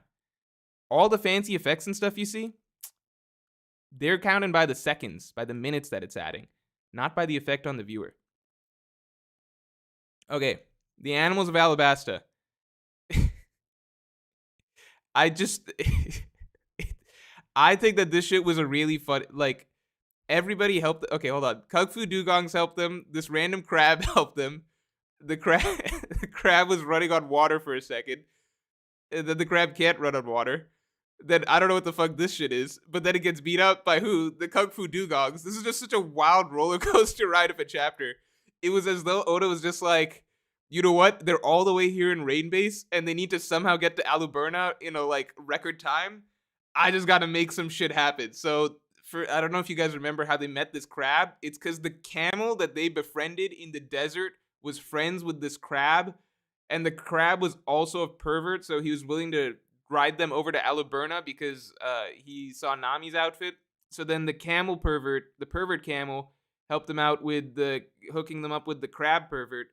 All the fancy effects and stuff you see, they're counted by the seconds, by the minutes that it's adding, not by the effect on the viewer. Okay, the animals of Alabasta. I think that this shit was a really fun, like, everybody helped. Okay, hold on. Kung Fu Dugongs helped them. This random crab helped them. The crab was running on water for a second. And then the crab can't run on water. Then I don't know what the fuck this shit is. But then it gets beat up by who? The Kung Fu Dugongs. This is just such a wild roller coaster ride of a chapter. It was as though Oda was just like, you know what? They're all the way here in Rain Base, and they need to somehow get to Aluberna in a like record time. I just gotta make some shit happen. So I don't know if you guys remember how they met this crab. It's because the camel that they befriended in the desert was friends with this crab. And the crab was also a pervert, so he was willing to ride them over to Aluberna because he saw Nami's outfit. So then the pervert camel, helped them out with hooking them up with the crab pervert.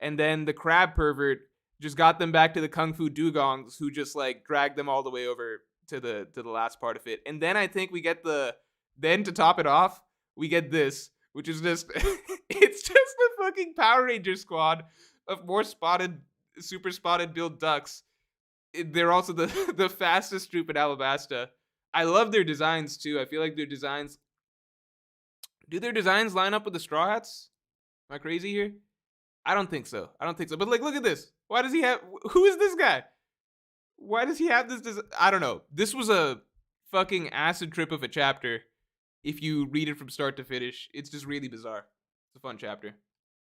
And then the crab pervert just got them back to the Kung Fu Dugongs, who just like dragged them all the way over to the last part of it. And then I think we get then to top it off, we get this, which is just, it's just the fucking Power Ranger squad of more super spotted build ducks. They're also the fastest troop in Alabasta. I love their designs too. I feel like do their designs line up with the Straw Hats? Am I crazy here? I don't think so. But like, look at this. Who is this guy? Why does he have this I don't know. This was a fucking acid trip of a chapter. If you read it from start to finish, it's just really bizarre. It's a fun chapter.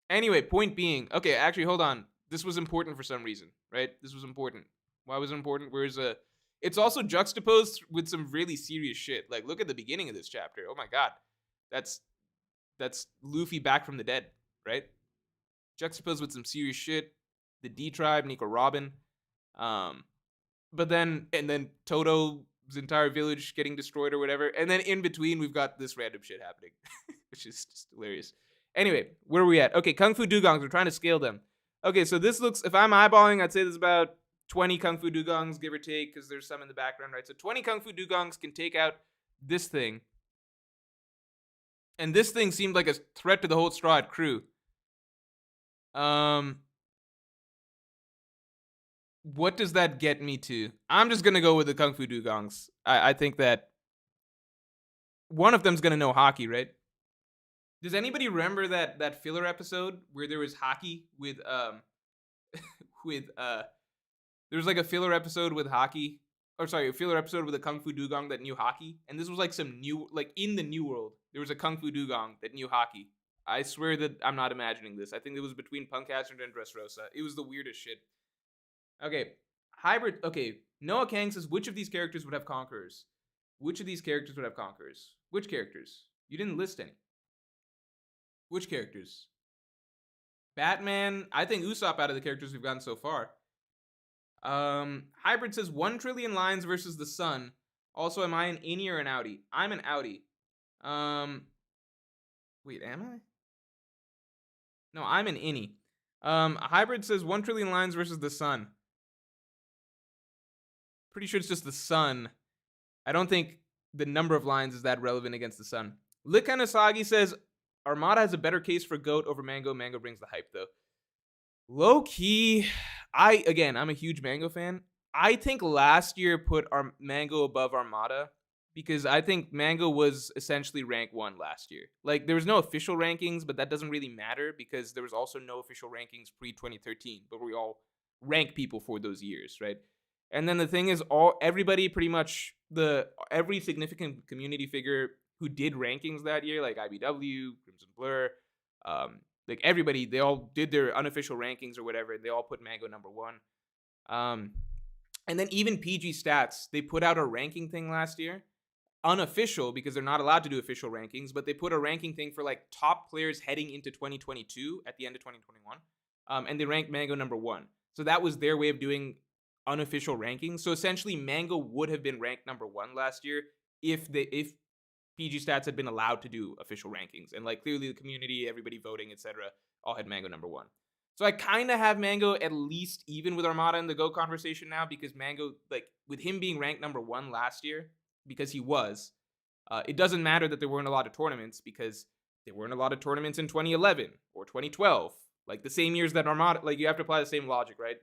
Anyway, point being, okay, actually, hold on. This was important for some reason, right? This was important. Why was it important? It's also juxtaposed with some really serious shit. Like, look at the beginning of this chapter. Oh my god. That's Luffy back from the dead, right? juxtaposed with some serious shit. The D Tribe, Nico Robin. But then Toto's entire village getting destroyed or whatever. And then in between, we've got this random shit happening, which is just hilarious. Anyway, where are we at? Okay, Kung Fu Dugongs. We're trying to scale them. Okay, so this looks, if I'm eyeballing, I'd say there's about 20 Kung Fu Dugongs, give or take, because there's some in the background, right? So 20 Kung Fu Dugongs can take out this thing. And this thing seemed like a threat to the whole Straw Hat crew. What does that get me to? I'm just gonna go with the Kung Fu Dugongs. I think that one of them's gonna know hockey, right? Does anybody remember that filler episode where there was hockey with with there was like a filler episode with hockey, or sorry, a filler episode with a Kung Fu Dugong that knew hockey, and this was like some new, like in the New World, there was a Kung Fu Dugong that knew hockey. I swear that I'm not imagining this. I think it was between Punk Hazard and Dressrosa. It was the weirdest shit. Okay, hybrid. Okay, Noah Kang says, which of these characters would have conquerors? Which of these characters would have conquerors? Which characters? You didn't list any. Which characters? Batman. I think Usopp out of the characters we've gotten so far. Hybrid says 1 trillion lines versus the sun. Also, am I an innie or an outie? I'm an outie. Wait, am I? No, I'm an innie. Hybrid says 1 trillion lines versus the sun. Pretty sure it's just the sun. I don't think the number of lines is that relevant against the sun. Likanasagi says Armada has a better case for GOAT over Mango. Mango brings the hype, though. Low key, I'm a huge Mango fan. I think last year put our Mango above Armada because I think Mango was essentially rank 1 last year. Like, there was no official rankings, but that doesn't really matter because there was also no official rankings pre-2013, but we all rank people for those years, right? And then the thing is, everybody pretty much, every significant community figure who did rankings that year, like IBW, Crimson Blur, like everybody, they all did their unofficial rankings or whatever, and they all put Mango number 1. And then even PG Stats, they put out a ranking thing last year, unofficial because they're not allowed to do official rankings, but they put a ranking thing for like top players heading into 2022 at the end of 2021, and they ranked Mango number 1. So that was their way of doing unofficial rankings. So essentially, Mango would have been ranked number 1 last year if PG Stats had been allowed to do official rankings, and like clearly the community, everybody voting, etc., all had Mango number 1. So I kind of have Mango at least even with Armada in the GO conversation now, because Mango, like with him being ranked number 1 last year, because he was, it doesn't matter that there weren't a lot of tournaments, because there weren't a lot of tournaments in 2011 or 2012, like the same years that Armada, like you have to apply the same logic, right?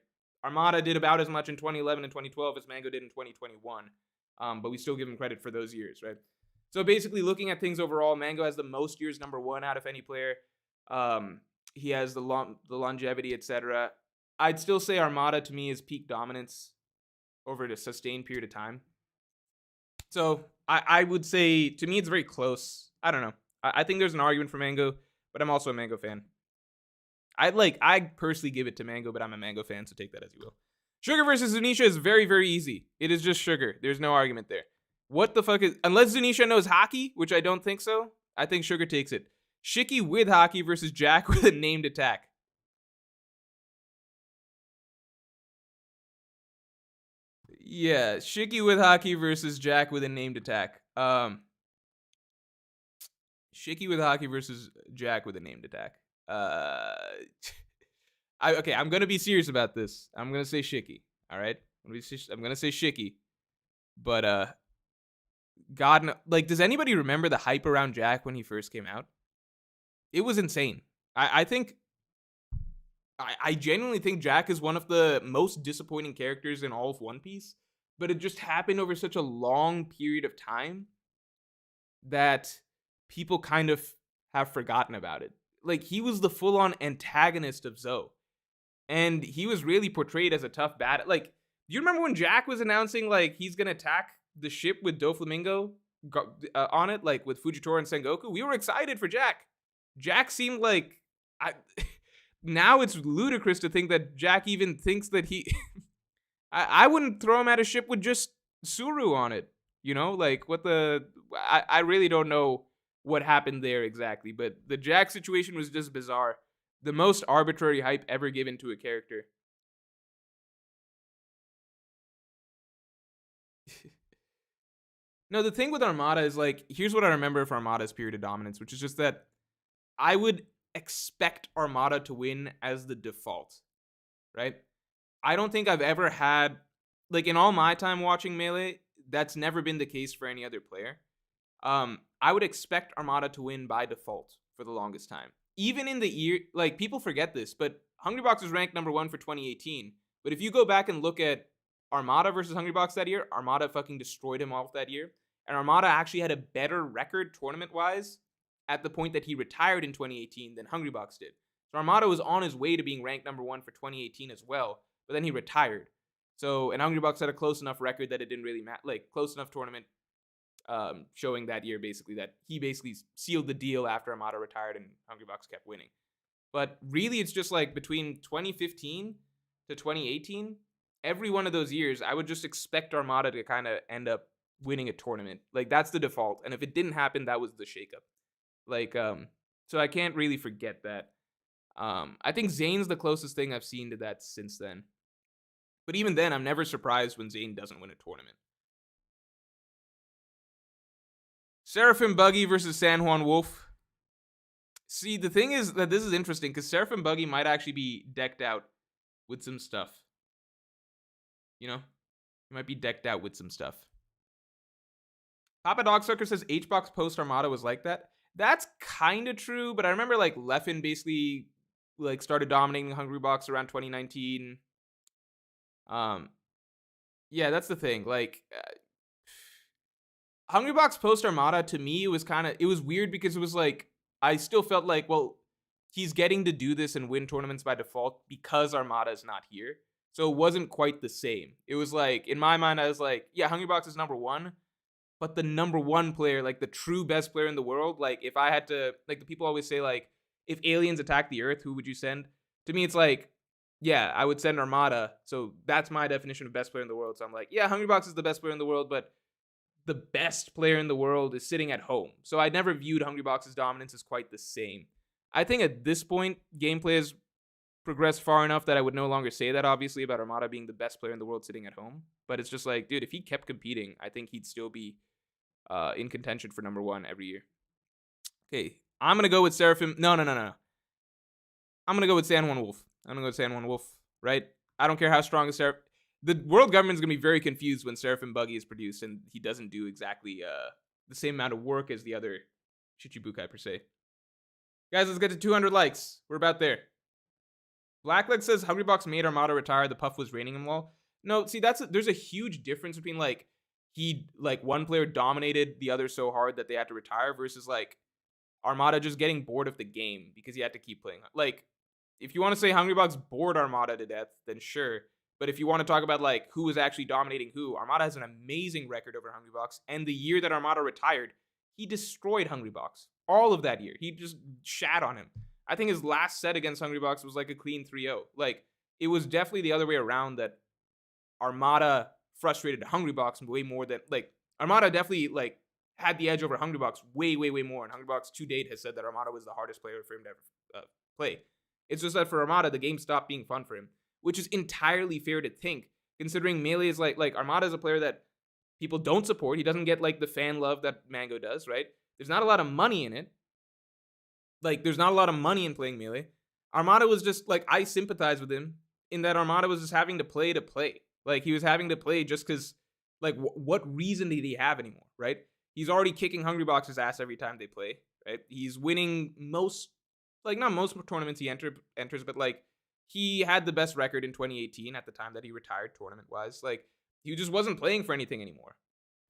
Armada did about as much in 2011 and 2012 as Mango did in 2021, but we still give him credit for those years, right? So basically, looking at things overall, Mango has the most years number 1 out of any player. He has the longevity, etc. I'd still say Armada to me is peak dominance over a sustained period of time. So I would say, to me, it's very close. I don't know. I think there's an argument for Mango, but I'm also a Mango fan. I personally give it to Mango, but I'm a Mango fan, so take that as you will. Sugar versus Zunisha is very, very easy. It is just Sugar. There's no argument there. What the fuck is... Unless Zunisha knows hockey, which I don't think so, I think Sugar takes it. Shiki with hockey versus Jack with a named attack. Yeah, Shiki with hockey versus Jack with a named attack. Shiki with hockey versus Jack with a named attack. I'm gonna be serious about this. I'm gonna say Shiki. All right, I'm gonna say Shiki. But God, like, does anybody remember the hype around Jack when he first came out? It was insane. I think, I genuinely think Jack is one of the most disappointing characters in all of One Piece. But it just happened over such a long period of time that people kind of have forgotten about it. Like, he was the full-on antagonist of Zoe. And he was really portrayed as a tough bad. Like, do you remember when Jack was announcing, like, he's gonna attack the ship with Doflamingo on it, like, with Fujitora and Sengoku? We were excited for Jack. Jack seemed like... now it's ludicrous to think that Jack even thinks that he... I wouldn't throw him at a ship with just Suru on it. You know, like, what the... I really don't know what happened there exactly, but the Jack situation was just bizarre. The most arbitrary hype ever given to a character. No, the thing with Armada is like, here's what I remember of Armada's period of dominance, which is just that I would expect Armada to win as the default, right? I don't think I've ever had, like in all my time watching Melee, that's never been the case for any other player. I would expect Armada to win by default for the longest time. Even in the year, like people forget this, but Hungrybox was ranked number 1 for 2018. But if you go back and look at Armada versus Hungrybox that year, Armada fucking destroyed him off that year. And Armada actually had a better record tournament-wise at the point that he retired in 2018 than Hungrybox did. So Armada was on his way to being ranked number 1 for 2018 as well, but then he retired. So, and Hungrybox had a close enough record that it didn't really matter, like close enough tournament showing that year basically that he basically sealed the deal after Armada retired and Hungrybox kept winning. But really, it's just like between 2015 to 2018, every one of those years, I would just expect Armada to kind of end up winning a tournament. Like that's the default. And if it didn't happen, that was the shakeup. Like, so I can't really forget that. I think Zane's the closest thing I've seen to that since then. But even then, I'm never surprised when Zane doesn't win a tournament. Seraphim Buggy versus San Juan Wolf. See, the thing is that this is interesting because Seraphim Buggy might actually be decked out with some stuff. You know? He might be decked out with some stuff. Papa Dogsucker says HBox post Armada was like that. That's kind of true, but I remember like Leffen basically like started dominating Hungrybox around 2019. Yeah, that's the thing. Like Hungrybox post Armada to me it was weird because it was like I still felt like, well, he's getting to do this and win tournaments by default because Armada is not here. So it wasn't quite the same. It was like, in my mind, I was like, yeah, Hungrybox is number 1, but the number 1 player, like the true best player in the world, like if I had to, like the people always say, like, if aliens attack the Earth, who would you send? To me, it's like, yeah, I would send Armada. So that's my definition of best player in the world. So I'm like, yeah, Hungrybox is the best player in the world, but the best player in the world is sitting at home. So I never viewed Hungrybox's dominance as quite the same. I think at this point, gameplay has progressed far enough that I would no longer say that, obviously, about Armada being the best player in the world sitting at home. But it's just like, dude, if he kept competing, I think he'd still be in contention for number 1 every year. Okay, I'm going to go with Seraphim. No. I'm going to go with San Juan Wolf. Right? I don't care how strong a Seraphim. The world government's going to be very confused when Seraphim Buggy is produced and he doesn't do exactly the same amount of work as the other Chichibukai per se. Guys, let's get to 200 likes. We're about there. Blackleg says Hungrybox made Armada retire. The Puff was raining him well. No, see, there's a huge difference between like one player dominated the other so hard that they had to retire versus like Armada just getting bored of the game because he had to keep playing. Like, if you want to say Hungrybox bored Armada to death, then sure. But if you want to talk about like who was actually dominating who, Armada has an amazing record over Hungrybox. And the year that Armada retired, he destroyed Hungrybox. All of that year. He just shat on him. I think his last set against Hungrybox was like a clean 3-0. Like, it was definitely the other way around that Armada frustrated Hungrybox way more than, like, Armada definitely, like, had the edge over Hungrybox way, way, way more. And Hungrybox to date has said that Armada was the hardest player for him to ever play. It's just that for Armada, the game stopped being fun for him, which is entirely fair to think, considering Melee is like Armada is a player that people don't support. He doesn't get, like, the fan love that Mango does, right? There's not a lot of money in it. Like, there's not a lot of money in playing Melee. Armada was just, like, I sympathize with him in that Armada was just having to play. Like, he was having to play just because, like, what reason did he have anymore, right? He's already kicking Hungrybox's ass every time they play, right? He's winning most, like, not most tournaments he enters, but, like, he had the best record in 2018 at the time that he retired tournament-wise. Like, he just wasn't playing for anything anymore.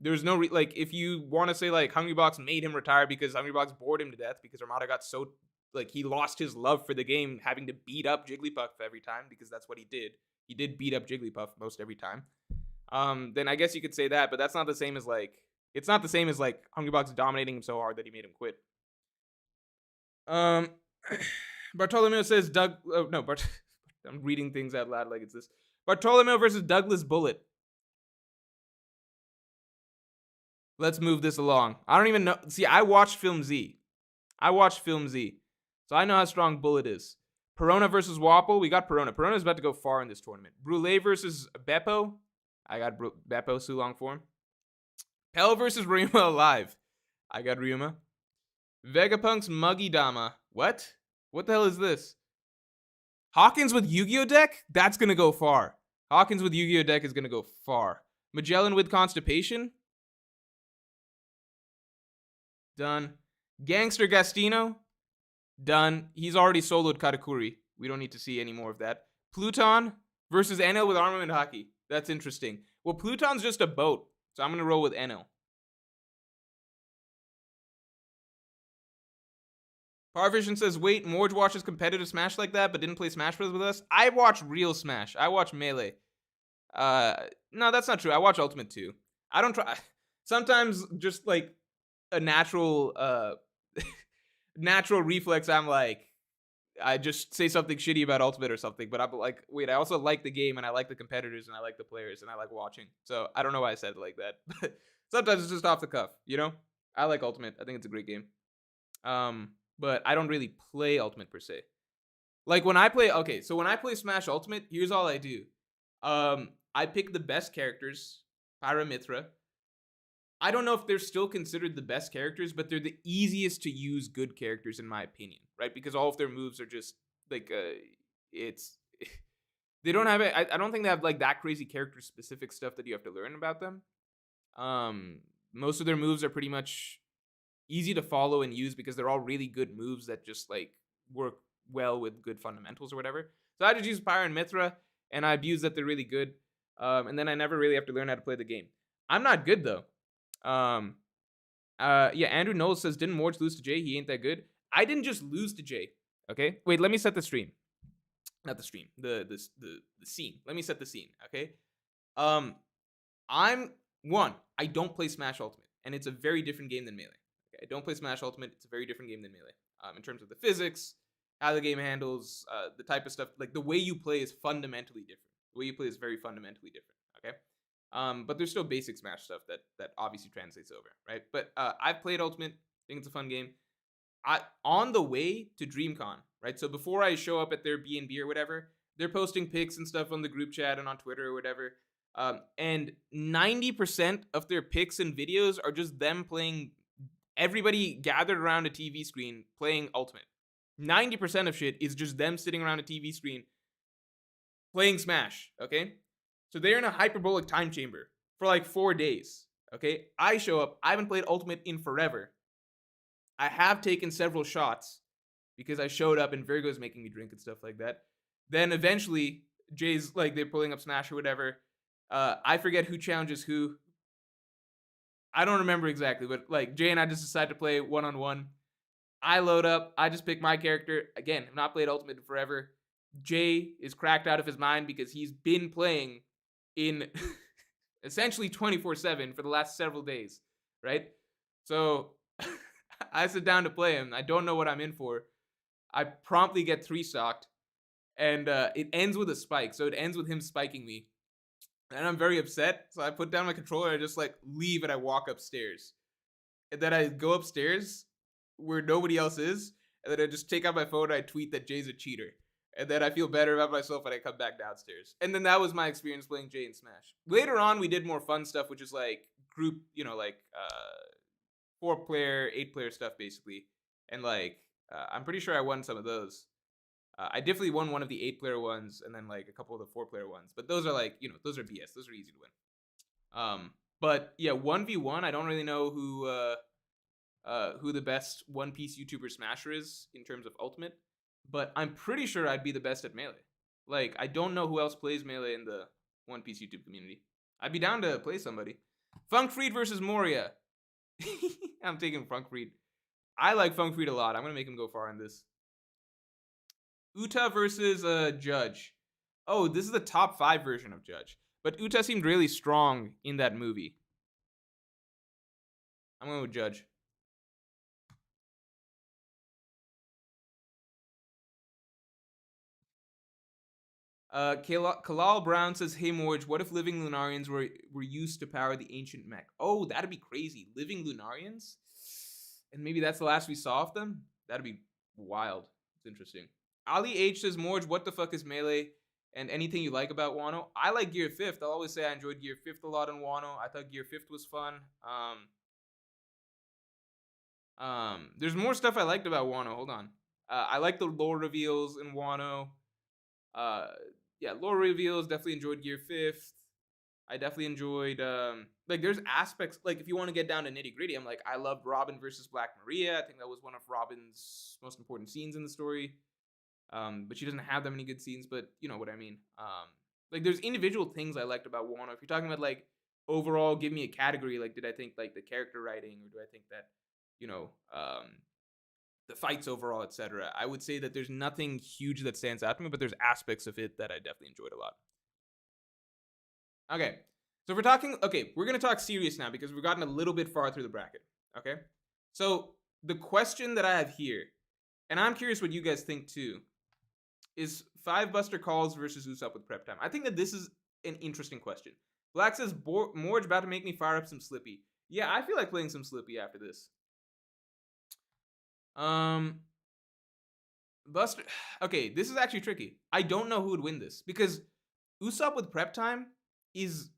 There's no, like, if you want to say, like, Hungrybox made him retire because Hungrybox bored him to death because Armada got so, like, he lost his love for the game having to beat up Jigglypuff every time because that's what he did. He did beat up Jigglypuff most every time. Then I guess you could say that, but that's not the same as, like, it's not the same as, like, Hungrybox dominating him so hard that he made him quit. Bartolomeo says I'm reading things out loud like it's this. Bartolomeo versus Douglas Bullet. Let's move this along. I don't even know. See, I watched Film Z. So I know how strong Bullet is. Perona versus Wapple. We got Perona. Perona's about to go far in this tournament. Brule versus Beppo. I got Beppo Sulong form. Pell versus Ryuma Alive. I got Ryuma. Vegapunk's Muggy Dama. What? What the hell is this? Hawkins with Yu-Gi-Oh deck? That's gonna go far. Hawkins with Yu-Gi-Oh deck is gonna go far. Magellan with Constipation. Done. Gangster Gastino. Done. He's already soloed Katakuri. We don't need to see any more of that. Pluton versus Enel with Armament Hockey. That's interesting. Well, Pluton's just a boat, so I'm going to roll with Enel. Parvision says, wait, Morj watches competitive Smash like that, but didn't play Smash Bros. With us? I watch real Smash. I watch Melee. No, that's not true. I watch Ultimate too. I don't try. Sometimes just like a natural reflex, I'm like, I just say something shitty about Ultimate or something, but I'm like, wait, I also like the game and I like the competitors and I like the players and I like watching. So I don't know why I said it like that. But sometimes it's just off the cuff, you know? I like Ultimate. I think it's a great game. But I don't really play Ultimate per se. Like when I play Smash Ultimate, here's all I do. I pick the best characters, Pyra Mithra. I don't know if they're still considered the best characters, but they're the easiest to use good characters in my opinion, right? Because all of their moves are just like they don't have it. I don't think they have like that crazy character specific stuff that you have to learn about them. Most of their moves are pretty much easy to follow and use because they're all really good moves that just like work well with good fundamentals or whatever. So I just use Pyra and Mithra, and I abuse that they're really good. And then I never really have to learn how to play the game. I'm not good though. Yeah, Andrew Knowles says, didn't Morj lose to Jay? He ain't that good. I didn't just lose to Jay. Okay, wait, let me set the stream. Not the stream, the scene. Let me set the scene. Okay. I don't play Smash Ultimate, and it's a very different game than Melee. Okay, I don't play Smash Ultimate. It's a very different game than Melee. In terms of the physics, how the game handles, the type of stuff, like the way you play is fundamentally different. The way you play is very fundamentally different. Okay. But there's still basic Smash stuff that obviously translates over, right? But I've played Ultimate. I think it's a fun game. On the way to DreamCon, right? So before I show up at their B&B or whatever, they're posting pics and stuff on the group chat and on Twitter or whatever. And 90% of their pics and videos are just them playing, everybody gathered around a TV screen playing Ultimate. 90% of shit is just them sitting around a TV screen playing Smash, okay? So they're in a hyperbolic time chamber for like 4 days, okay? I show up, I haven't played Ultimate in forever. I have taken several shots because I showed up and Virgo's making me drink and stuff like that. Then eventually, Jay's like, they're pulling up Smash or whatever. I forget who challenges who. I don't remember exactly, but like Jay and I just decide to play one-on-one. I load up, I just pick my character. Again, I've not played Ultimate in forever. Jay is cracked out of his mind because he's been playing in essentially 24/7 for the last several days, right? So I sit down to play him. I don't know what I'm in for. I promptly get 3-stocked, and it ends with a spike. So it ends with him spiking me, and I'm very upset. So I put down my controller, I just like leave, and I walk upstairs. And then I go upstairs where nobody else is, and then I just take out my phone and I tweet that Jay's a cheater. And then I feel better about myself when I come back downstairs. And then that was my experience playing Jay in Smash. Later on, we did more fun stuff, which is like group, 4-player, 8-player stuff, basically. And like, I'm pretty sure I won some of those. I definitely won one of the 8-player ones, and then like a couple of the 4-player ones. But those are like, those are BS. Those are easy to win. But yeah, 1v1, I don't really know who the best One Piece YouTuber Smasher is in terms of Ultimate. But I'm pretty sure I'd be the best at Melee. Like, I don't know who else plays Melee in the One Piece YouTube community. I'd be down to play somebody. Funkfried versus Moria. I'm taking Funkfried. I like Funkfried a lot. I'm going to make him go far in this. Uta versus Judge. Oh, this is the top 5 version of Judge. But Uta seemed really strong in that movie. I'm going with Judge. Kalal Brown says, hey Morj, what if living Lunarians were used to power the ancient mech? Oh, that'd be crazy. Living Lunarians? And maybe that's the last we saw of them? That'd be wild. It's interesting. Ali H says, Morj, what the fuck is Melee? And anything you like about Wano? I like Gear 5th. I'll always say I enjoyed Gear 5th a lot in Wano. I thought Gear 5th was fun. There's more stuff I liked about Wano. Hold on. I like the lore reveals in Wano. Yeah, lore reveals. Definitely enjoyed Gear 5th. I definitely enjoyed like there's aspects like if you want to get down to nitty gritty, I'm like I loved Robin versus Black Maria. I think that was one of Robin's most important scenes in the story. But she doesn't have that many good scenes, but you know what I mean. Like there's individual things I liked about Wano. If you're talking about like overall, give me a category. Like, did I think like the character writing, or do I think that you know the fights overall, etc. I would say that there's nothing huge that stands out to me, but there's aspects of it that I definitely enjoyed a lot. Okay, so if we're talking, we're gonna talk serious now because we've gotten a little bit far through the bracket. Okay, so the question that I have here, and I'm curious what you guys think too, is 5 Buster Calls versus Usopp with prep time. I think that this is an interesting question. Black says, Morj about to make me fire up some Slippy. Yeah, I feel like playing some Slippy after this. Buster, okay, this is actually tricky. I don't know who would win this because Usopp with prep time is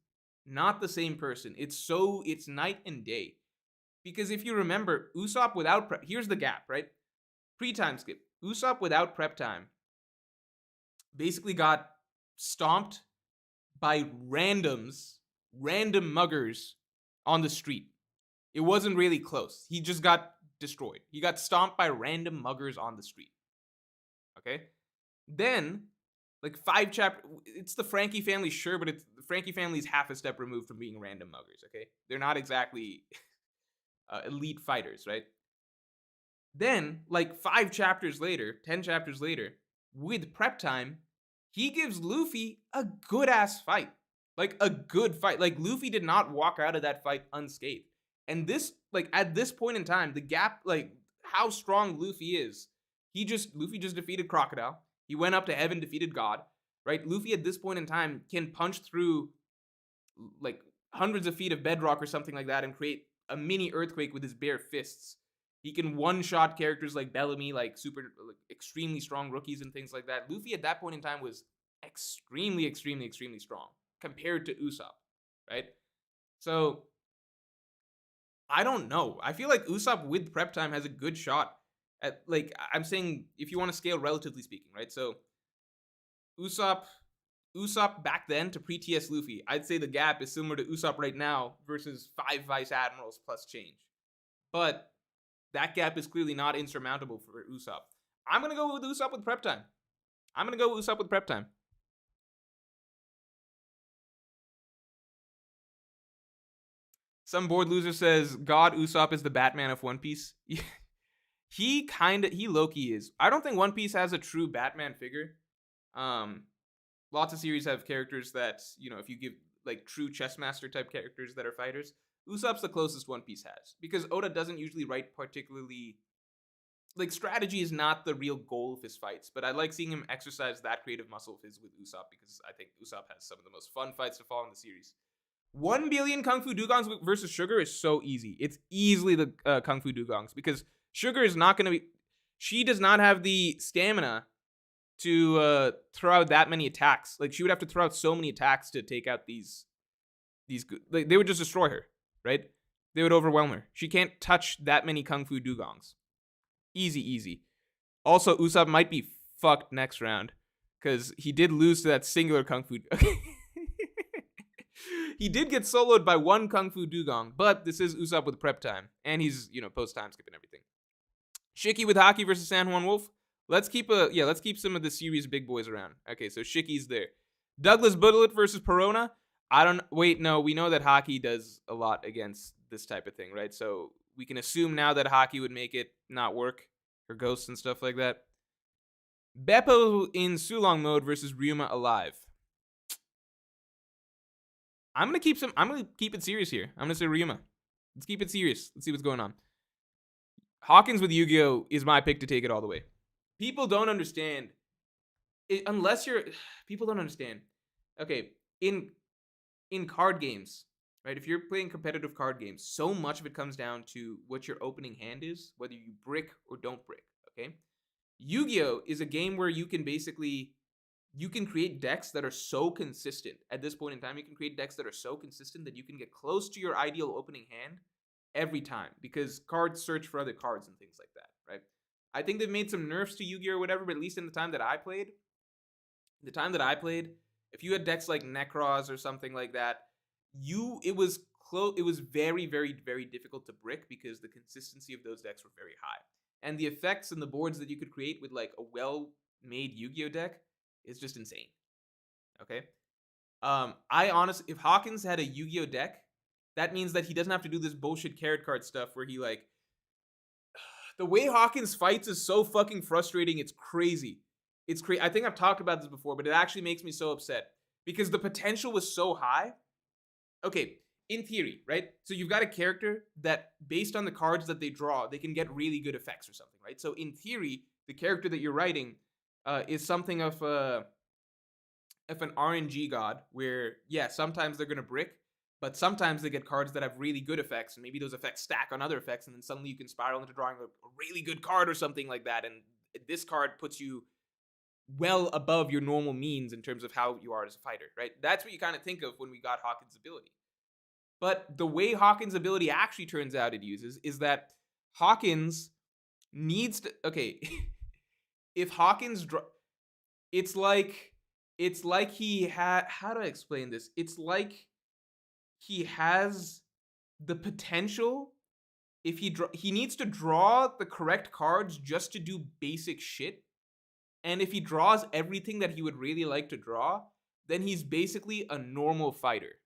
not the same person. It's night and day. Because if you remember, Usopp without prep, here's the gap, right? Pre-time skip. Usopp without prep time basically got stomped by random muggers on the street. It wasn't really close. He just got destroyed. He got stomped by random muggers on the street. Okay? Then, like 5 chapters, it's the Frankie family, sure, but the Frankie family's half a step removed from being random muggers, okay? They're not exactly elite fighters, right? Then, like 5 chapters later, 10 chapters later, with prep time, he gives Luffy a good ass fight. Like a good fight. Like Luffy did not walk out of that fight unscathed. And this, like at this point in time, the gap, like how strong Luffy is, Luffy just defeated Crocodile. He went up to heaven, defeated God, right? Luffy at this point in time can punch through like hundreds of feet of bedrock or something like that and create a mini earthquake with his bare fists. He can one-shot characters like Bellamy, like super, like extremely strong rookies and things like that. Luffy at that point in time was extremely, extremely, extremely strong compared to Usopp, right? So I don't know. I feel like Usopp with prep time has a good shot at, like, I'm saying if you want to scale relatively speaking, right? So Usopp back then to pre-TS Luffy, I'd say the gap is similar to Usopp right now versus 5 Vice Admirals plus change. But that gap is clearly not insurmountable for Usopp. I'm going to go with Usopp with prep time. Some bored loser says, God, Usopp is the Batman of One Piece. He low-key is. I don't think One Piece has a true Batman figure. Lots of series have characters that, you know, if you give, like, true chess master type characters that are fighters, Usopp's the closest One Piece has. Because Oda doesn't usually write particularly, like, strategy is not the real goal of his fights, but I like seeing him exercise that creative muscle of his with Usopp because I think Usopp has some of the most fun fights to follow in the series. 1 billion Kung Fu Dugongs versus Sugar is so easy. It's easily the Kung Fu Dugongs because Sugar is not going to be... She does not have the stamina to throw out that many attacks. Like, she would have to throw out so many attacks to take out these like, they would just destroy her, right? They would overwhelm her. She can't touch that many Kung Fu Dugongs. Easy. Also, Usopp might be fucked next round because he did lose to that singular Kung Fu... Okay. He did get soloed by 1 Kung Fu Dugong, but this is Usopp with prep time, and he's, you know, post-time skip and everything. Shiki with Haki versus San Juan Wolf. Let's keep some of the series big boys around. Okay, so Shiki's there. Douglas Bullet versus Perona. We know that Haki does a lot against this type of thing, right? So we can assume now that Haki would make it not work, or ghosts and stuff like that. Beppo in Sulong mode versus Ryuma alive. I'm gonna keep it serious here. I'm gonna say Ryuma. Let's keep it serious. Let's see what's going on. Hawkins with Yu-Gi-Oh! Is my pick to take it all the way. People don't understand. People don't understand. Okay, in card games, right? If you're playing competitive card games, so much of it comes down to what your opening hand is, whether you brick or don't brick, okay? Yu-Gi-Oh is a game where you can create decks that are so consistent. At this point in time, you can create decks that are so consistent that you can get close to your ideal opening hand every time, because cards search for other cards and things like that, right? I think they've made some nerfs to Yu-Gi-Oh or whatever, but at least in the time that I played, if you had decks like Necros or something like that, it was close. It was very, very, very difficult to brick because the consistency of those decks were very high, and the effects and the boards that you could create with like a well-made Yu-Gi-Oh deck is just insane. Okay. I honestly, if Hawkins had a Yu-Gi-Oh deck, that means that he doesn't have to do this bullshit carrot card stuff where he like, the way Hawkins fights is so fucking frustrating. It's crazy. It's crazy. I think I've talked about this before, but it actually makes me so upset because the potential was so high. Okay, in theory, right? So you've got a character that, based on the cards that they draw, they can get really good effects or something, right? So in theory, the character that you're writing is something of an RNG god, where yeah, sometimes they're gonna brick, but sometimes they get cards that have really good effects, and maybe those effects stack on other effects, and then suddenly you can spiral into drawing a really good card or something like that, and this card puts you well above your normal means in terms of how you are as a fighter, right? That's what you kind of think of when we got Hawkins' ability. But the way Hawkins' ability actually turns out it uses is that Hawkins needs to, okay, if Hawkins, it's like he had, how do I explain this? It's like he has the potential, if he needs to draw the correct cards just to do basic shit. And if he draws everything that he would really like to draw, then he's basically a normal fighter.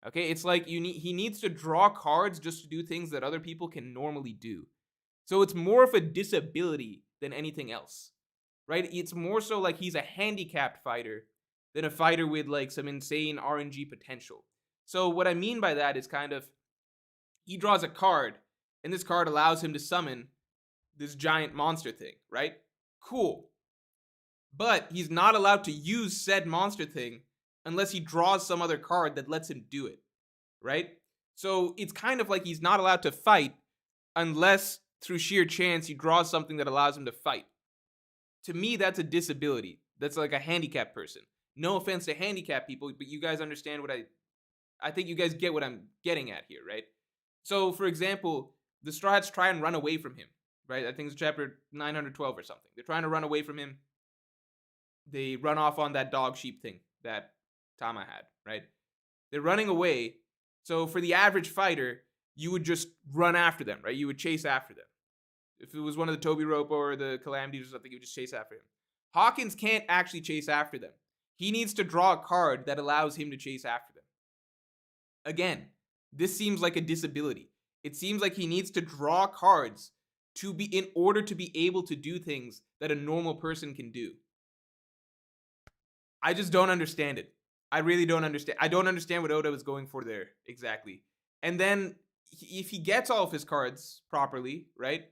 Okay, it's like he needs to draw cards just to do things that other people can normally do. So it's more of a disability than anything else, right? It's more so like he's a handicapped fighter than a fighter with like some insane RNG potential. So what I mean by that is kind of, he draws a card, and this card allows him to summon this giant monster thing, right? Cool. But he's not allowed to use said monster thing unless he draws some other card that lets him do it, right? So it's kind of like he's not allowed to fight unless through sheer chance he draws something that allows him to fight. To me, that's a disability. That's like a handicapped person. No offense to handicapped people, but you guys understand what I think you guys get what I'm getting at here, right? So, for example, the Straw Hats try and run away from him, right? I think it's chapter 912 or something. They're trying to run away from him. They run off on that dog sheep thing that Tama had, right? They're running away. So for the average fighter, you would just run after them, right? You would chase after them. If it was one of the Toby Ropo or the Calamities or something, you would just chase after him. Hawkins can't actually chase after them. He needs to draw a card that allows him to chase after them. Again, this seems like a disability. It seems like he needs to draw cards in order to be able to do things that a normal person can do. I just don't understand it. I really don't understand. I don't understand what Oda was going for there exactly. And then if he gets all of his cards properly, right?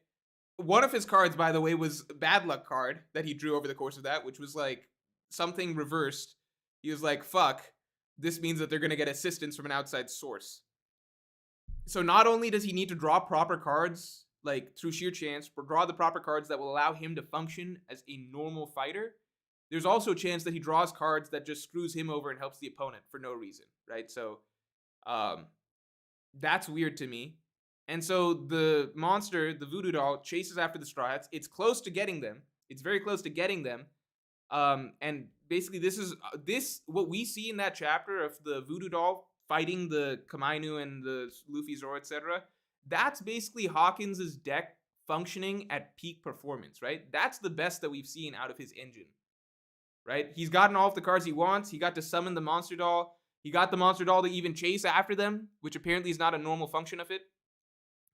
One of his cards, by the way, was a bad luck card that he drew over the course of that, which was like something reversed. He was like, fuck, this means that they're going to get assistance from an outside source. So not only does he need to draw proper cards, like through sheer chance, but draw the proper cards that will allow him to function as a normal fighter, there's also a chance that he draws cards that just screws him over and helps the opponent for no reason, right? So that's weird to me. And so the monster, the voodoo doll, chases after the Straw Hats. It's close to getting them. It's very close to getting them. And basically this what we see in that chapter of the voodoo doll fighting the Kamainu and the Luffy Zoro, etc. That's basically Hawkins' deck functioning at peak performance, right? That's the best that we've seen out of his engine, right? He's gotten all of the cards he wants. He got to summon the monster doll. He got the monster doll to even chase after them, which apparently is not a normal function of it.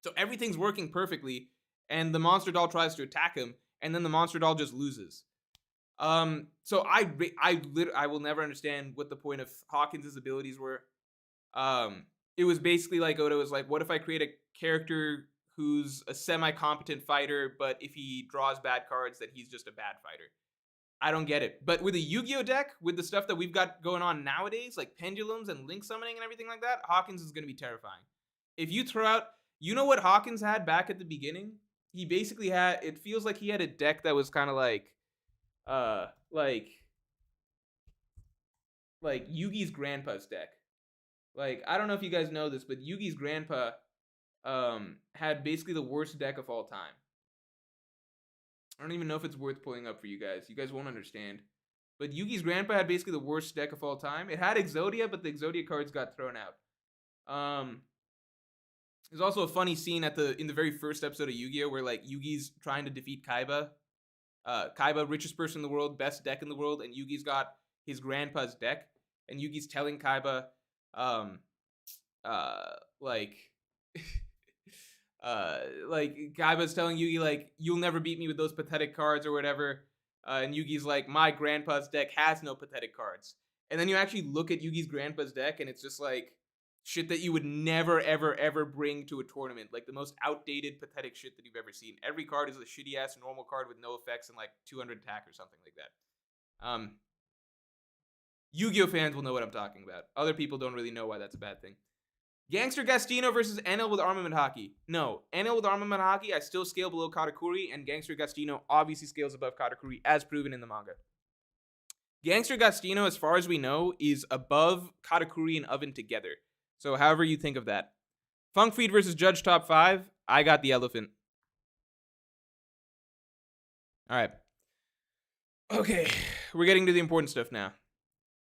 So everything's working perfectly, and the monster doll tries to attack him, and then the monster doll just loses. So I will never understand what the point of Hawkins' abilities were. It was basically like Oda was like, what if I create a character who's a semi-competent fighter, but if he draws bad cards, that he's just a bad fighter? I don't get it. But with a Yu-Gi-Oh deck, with the stuff that we've got going on nowadays, like pendulums and link summoning and everything like that, Hawkins is going to be terrifying. If you throw out, you know what Hawkins had back at the beginning? he basically had, it feels like he had a deck that was kind of uh like like Yugi's grandpa's deck. Like, I don't know if you guys know this, but Yugi's grandpa had basically the worst deck of all time. I don't even know if it's worth pulling up for you guys. You guys won't understand. But Yugi's grandpa had basically the worst deck of all time. It had Exodia, but the Exodia cards got thrown out. There's also a funny scene in the very first episode of Yu-Gi-Oh! Where like Yugi's trying to defeat Kaiba. Kaiba, richest person in the world, best deck in the world, and Yugi's got his grandpa's deck, and Yugi's telling Kaiba, um, like, like Kaiba's telling Yugi like, you'll never beat me with those pathetic cards or whatever, and Yugi's like, my grandpa's deck has no pathetic cards, and then you actually look at Yugi's grandpa's deck, and it's just like shit that you would never ever ever bring to a tournament, like the most outdated pathetic shit that you've ever seen. Every card is a shitty ass normal card with no effects and like 200 attack or something like that. Yu-Gi-Oh fans will know what I'm talking about. Other people don't really know why that's a bad thing. Gangster Gastino versus NL with Armament Hockey. No, NL with Armament Hockey, I still scale below Katakuri, and Gangster Gastino obviously scales above Katakuri, as proven in the manga. Gangster Gastino, as far as we know, is above Katakuri and Oven together. So however you think of that. Funk Feed versus Judge Top 5. I got the elephant. All right. Okay, we're getting to the important stuff now.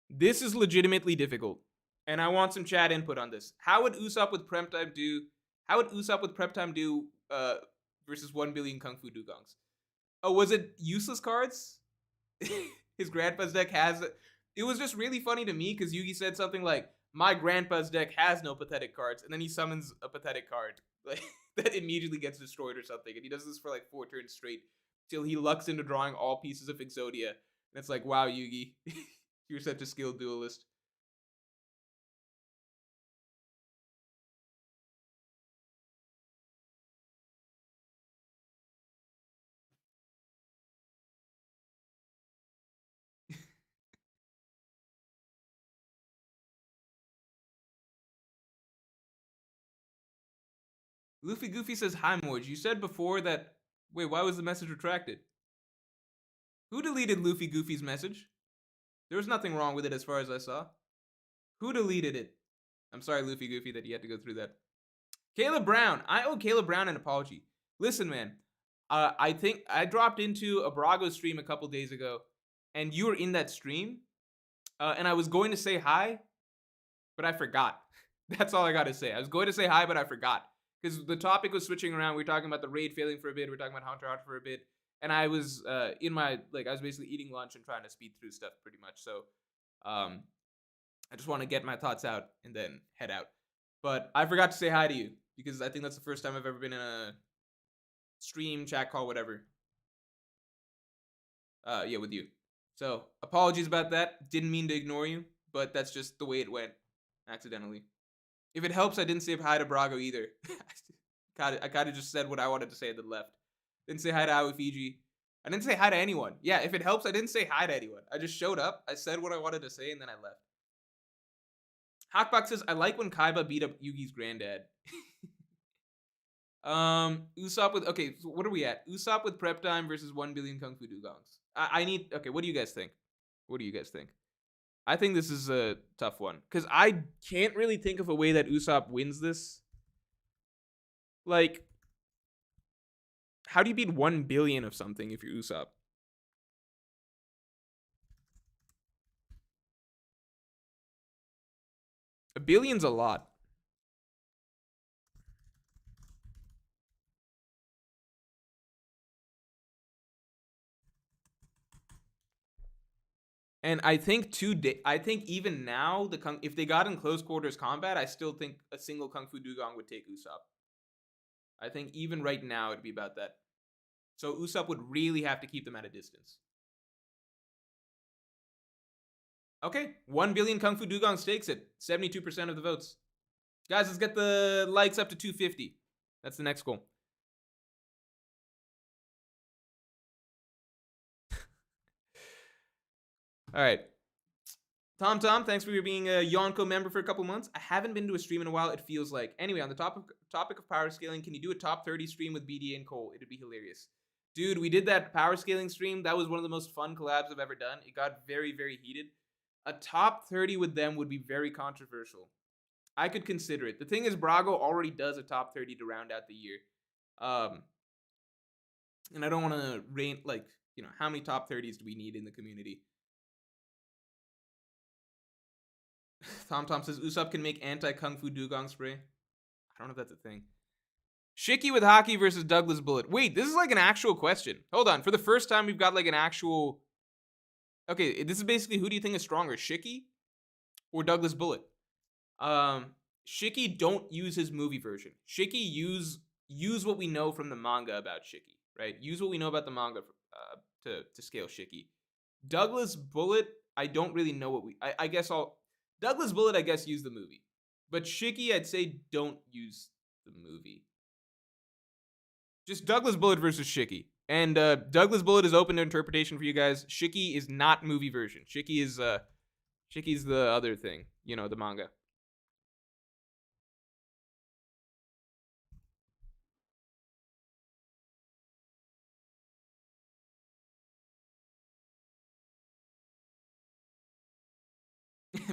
This is legitimately difficult, and I want some chat input on this. How would Usopp with Prep Time do? How would Usopp with Prep Time do versus 1 billion Kung Fu Dugongs? Oh, was it useless cards? His grandpa's deck has. It was just really funny to me because Yugi said something like, my grandpa's deck has no pathetic cards, and then he summons a pathetic card like that immediately gets destroyed or something, and he does this for like 4 turns straight till he lucks into drawing all pieces of Exodia, and it's like, wow, Yugi, you're such a skilled duelist. Luffy Goofy says, hi, Morj. You said before that. Wait, why was the message retracted? Who deleted Luffy Goofy's message? There was nothing wrong with it as far as I saw. Who deleted it? I'm sorry, Luffy Goofy, that you had to go through that. Caleb Brown. I owe Caleb Brown an apology. Listen, man. I think I dropped into a Brago stream a couple days ago, and you were in that stream, and I was going to say hi, but I forgot. That's all I got to say. I was going to say hi, but I forgot. Because the topic was switching around. We were talking about the raid failing for a bit. We were talking about Hunter x Hunter for a bit. And I was I was basically eating lunch and trying to speed through stuff pretty much. So I just want to get my thoughts out and then head out. But I forgot to say hi to you because I think that's the first time I've ever been in a stream, chat call, whatever. Yeah, with you. So apologies about that. Didn't mean to ignore you, but that's just the way it went accidentally. If it helps, I didn't say hi to Brago either. I kind of just said what I wanted to say and then left. Didn't say hi to Aoi Fiji. I didn't say hi to anyone. Yeah, if it helps, I didn't say hi to anyone. I just showed up, I said what I wanted to say, and then I left. Hawkbox says, I like when Kaiba beat up Yugi's granddad. Usopp with, okay, so what are we at? Usopp with Prep Time versus 1 billion Kung Fu Dugongs. I need, okay, what do you guys think? What do you guys think? I think this is a tough one because I can't really think of a way that Usopp wins this. Like, how do you beat 1 billion of something if you're Usopp? A billion's a lot. And I think I think even now, if they got in close quarters combat, I still think a single Kung Fu Dugong would take Usopp. I think even right now it'd be about that. So Usopp would really have to keep them at a distance. Okay, 1 billion Kung Fu Dugong takes it. 72% of the votes. Guys, let's get the likes up to 250. That's the next goal. All right. Tom, thanks for being a Yonko member for a couple months. I haven't been to a stream in a while, it feels like. Anyway, on the topic of power scaling, can you do a top 30 stream with BD and Cole? It'd be hilarious. Dude, we did that power scaling stream. That was one of the most fun collabs I've ever done. It got very, very heated. A top 30 with them would be very controversial. I could consider it. The thing is, Brago already does a top 30 to round out the year. And I don't want to rank, like, how many top 30s do we need in the community? Tom says Usopp can make anti-Kung Fu Dugong spray. I don't know if that's a thing. Shiki with Haki versus Douglas Bullet. Wait, this is like an actual question. Hold on. For the first time, we've got like an actual... Okay, this is basically who do you think is stronger, Shiki or Douglas Bullet? Shiki don't use his movie version. Shiki use what we know from the manga about Shiki, right? Use what we know about the manga to scale Shiki. Douglas Bullet, I don't really know what I guess Douglas Bullet, I guess, use the movie. But Shiki, I'd say don't use the movie. Just Douglas Bullet versus Shiki. And Douglas Bullet is open to interpretation for you guys. Shiki is not movie version. Shiki's the other thing, the manga.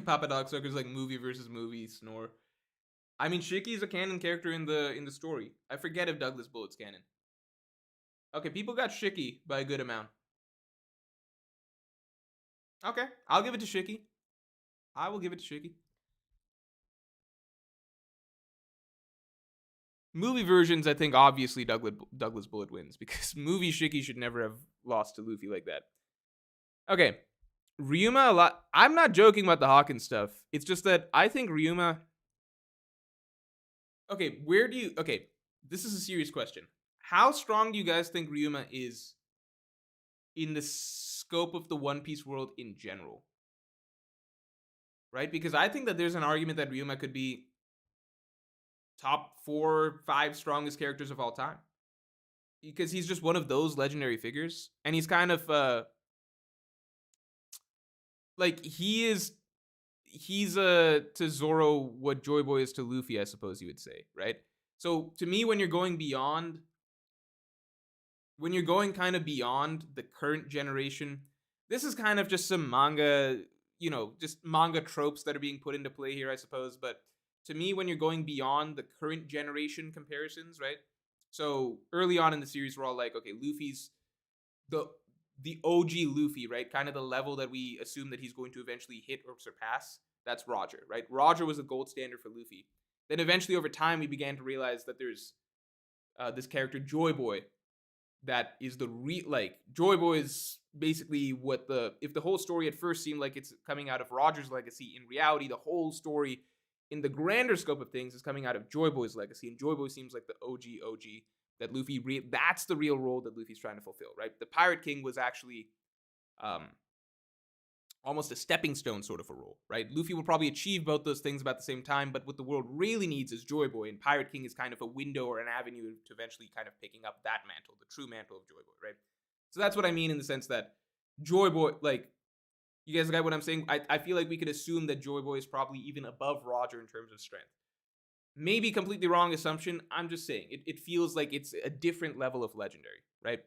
Papa Dog Sucker's like movie versus movie snore. I mean, Shiki's a canon character in the story. I forget if Douglas Bullet's canon. Okay, people got Shiki by a good amount. Okay, I'll give it to Shiki. I will give it to Shiki. Movie versions, I think obviously Douglas Bullet wins because movie Shiki should never have lost to Luffy like that. Okay, Ryuma a lot. I'm not joking about the Hawkins stuff. It's just that I think Ryuma. Okay, okay, this is a serious question. How strong do you guys think Ryuma is in the scope of the One Piece world in general? Right? Because I think that there's an argument that Ryuma could be top 4, 5 strongest characters of all time. Because he's just one of those legendary figures. And he's kind of, like, he's to Zoro what Joy Boy is to Luffy, I suppose you would say, right? So to me, when you're going kind of beyond the current generation, this is kind of just some manga, just manga tropes that are being put into play here, I suppose. But to me, when you're going beyond the current generation comparisons, right? So early on in the series, we're all like, okay, Luffy's the OG Luffy, right? Kind of the level that we assume that he's going to eventually hit or surpass. That's Roger, right? Roger was the gold standard for Luffy. Then eventually, over time, we began to realize that there's this character Joy Boy, that is Joy Boy is basically if the whole story at first seemed like it's coming out of Roger's legacy, in reality, the whole story in the grander scope of things is coming out of Joy Boy's legacy, and Joy Boy seems like the OG that Luffy that's the real role that Luffy's trying to fulfill, right? The Pirate King was actually almost a stepping stone sort of a role, right? Luffy will probably achieve both those things about the same time, but what the world really needs is Joy Boy, and Pirate King is kind of a window or an avenue to eventually kind of picking up that mantle, the true mantle of Joy Boy, right? So that's what I mean in the sense that Joy Boy, like, you guys got what I'm saying? I feel like we could assume that Joy Boy is probably even above Roger in terms of strength. Maybe completely wrong assumption. I'm just saying it feels like it's a different level of legendary, right?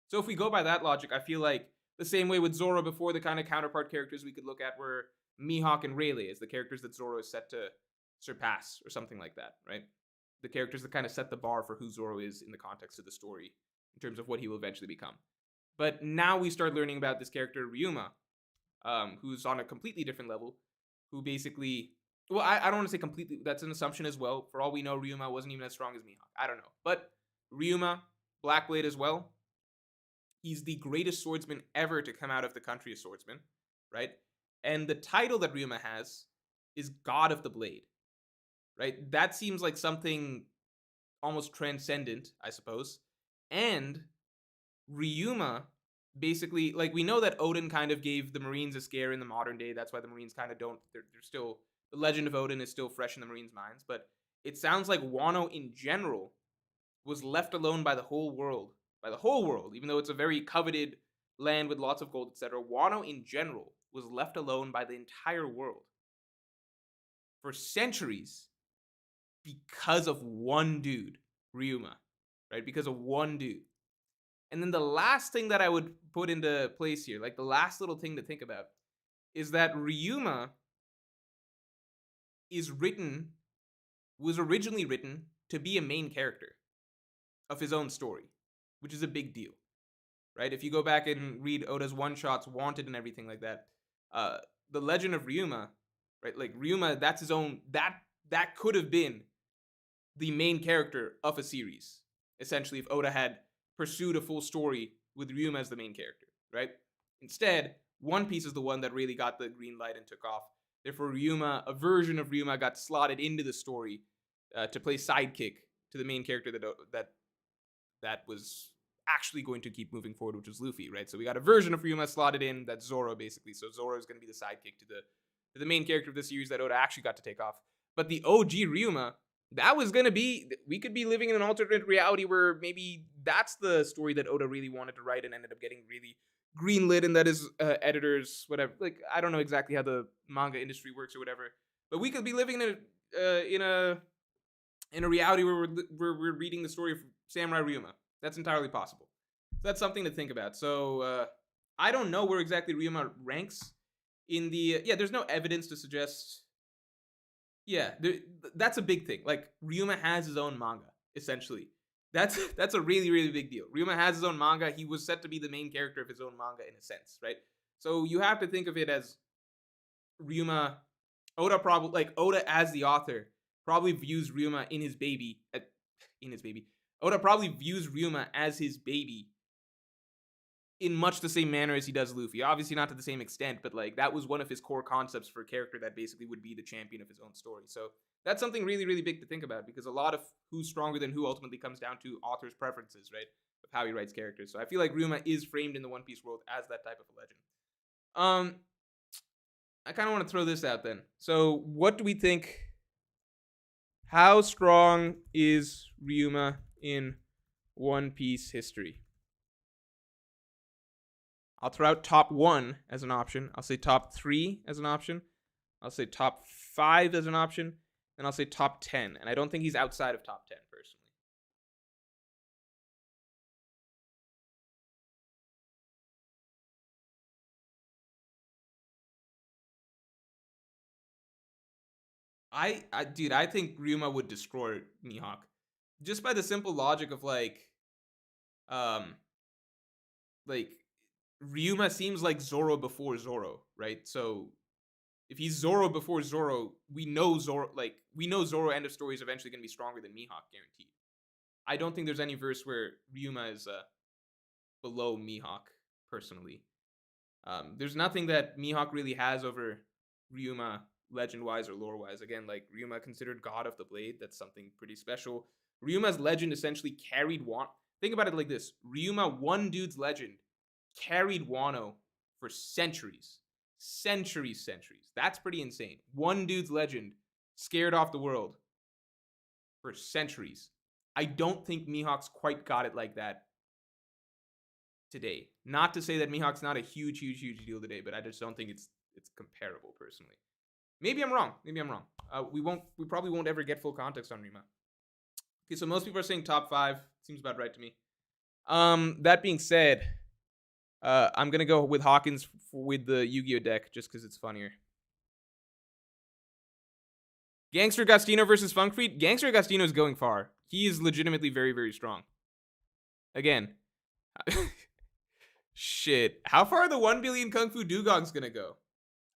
So if we go by that logic, I feel like the same way with Zoro before, the kind of counterpart characters we could look at were Mihawk and Rayleigh as the characters that Zoro is set to surpass or something like that, right? The characters that kind of set the bar for who Zoro is in the context of the story in terms of what he will eventually become. But now we start learning about this character Ryuma, who's on a completely different level, who basically... Well, I don't want to say completely. That's an assumption as well. For all we know, Ryuma wasn't even as strong as Mihawk. I don't know. But Ryuma, Black Blade as well. He's the greatest swordsman ever to come out of the country of swordsmen, right? And the title that Ryuma has is God of the Blade, right? That seems like something almost transcendent, I suppose. And Ryuma, basically, like, we know that Odin kind of gave the Marines a scare in the modern day. That's why the Marines kind of don't... They're still... The legend of Odin is still fresh in the Marines' minds, but it sounds like Wano in general was left alone by the whole world, even though it's a very coveted land with lots of gold, etc. Wano in general was left alone by the entire world for centuries because of one dude, Ryuma, right? Because of one dude. And then the last thing that I would put into place here, like the last little thing to think about, is that Ryuma was originally written to be a main character of his own story, which is a big deal, right? If you go back and read Oda's one-shots, Wanted, and everything like that, the legend of Ryuma, right? Like Ryuma, that's his own, that could have been the main character of a series, essentially, if Oda had pursued a full story with Ryuma as the main character, right? Instead, One Piece is the one that really got the green light and took off. Therefore, Ryuma, a version of Ryuma, got slotted into the story to play sidekick to the main character that was actually going to keep moving forward, which was Luffy, right? So we got a version of Ryuma slotted in, that's Zoro, basically. So Zoro is going to be the sidekick to the main character of the series that Oda actually got to take off. But the OG Ryuma, that was going to be, we could be living in an alternate reality where maybe that's the story that Oda really wanted to write and ended up getting really greenlit, and that his editors, whatever, like, I don't know exactly how the manga industry works or whatever, but we could be living in a reality where we're reading the story of Samurai Ryuma. That's entirely possible. So that's something to think about. So I don't know where exactly Ryuma ranks in the, there's no evidence to suggest. That's a big thing. Like, Ryuma has his own manga, essentially. That's a really, really big deal. Ryuma has his own manga. He was set to be the main character of his own manga in a sense, right? So you have to think of it as Ryuma, Oda as the author probably views Ryuma Oda probably views Ryuma as his baby in much the same manner as he does Luffy. Obviously not to the same extent, but like that was one of his core concepts for a character that basically would be the champion of his own story. So that's something really, really big to think about, because a lot of who's stronger than who ultimately comes down to author's preferences, right? Of how he writes characters. So I feel like Ryuma is framed in the One Piece world as that type of a legend. I kind of want to throw this out then. So what do we think? How strong is Ryuma in One Piece history? I'll throw out top 1 as an option. I'll say top 3 as an option. I'll say top 5 as an option. And I'll say top 10. And I don't think he's outside of top 10, personally. I think Ryuma would destroy Mihawk. Just by the simple logic of like Ryuma seems like Zoro before Zoro, right? So if he's Zoro before Zoro, we know Zoro end of story is eventually going to be stronger than Mihawk, guaranteed. I don't think there's any verse where Ryuma is below Mihawk, personally. There's nothing that Mihawk really has over Ryuma, legend-wise or lore-wise. Again, like, Ryuma considered god of the blade. That's something pretty special. Ryuma's legend essentially carried Wano. Think about it like this. Ryuma, one dude's legend, carried Wano for centuries. Centuries. That's pretty insane. One dude's legend scared off the world for centuries. I don't think Mihawk's quite got it like that today. Not to say that Mihawk's not a huge deal today, but I just don't think it's comparable, personally. Maybe I'm wrong. We probably won't ever get full context on Ryuma. Okay, so most people are saying top 5. Seems about right to me. That being said, I'm gonna go with Hawkins with the Yu-Gi-Oh deck just because it's funnier. Gangster Agostino versus Funkfreed. Gangster Agostino is going far. He is legitimately very, very strong. Again, shit. How far are the 1 billion Kung Fu Dugongs gonna go?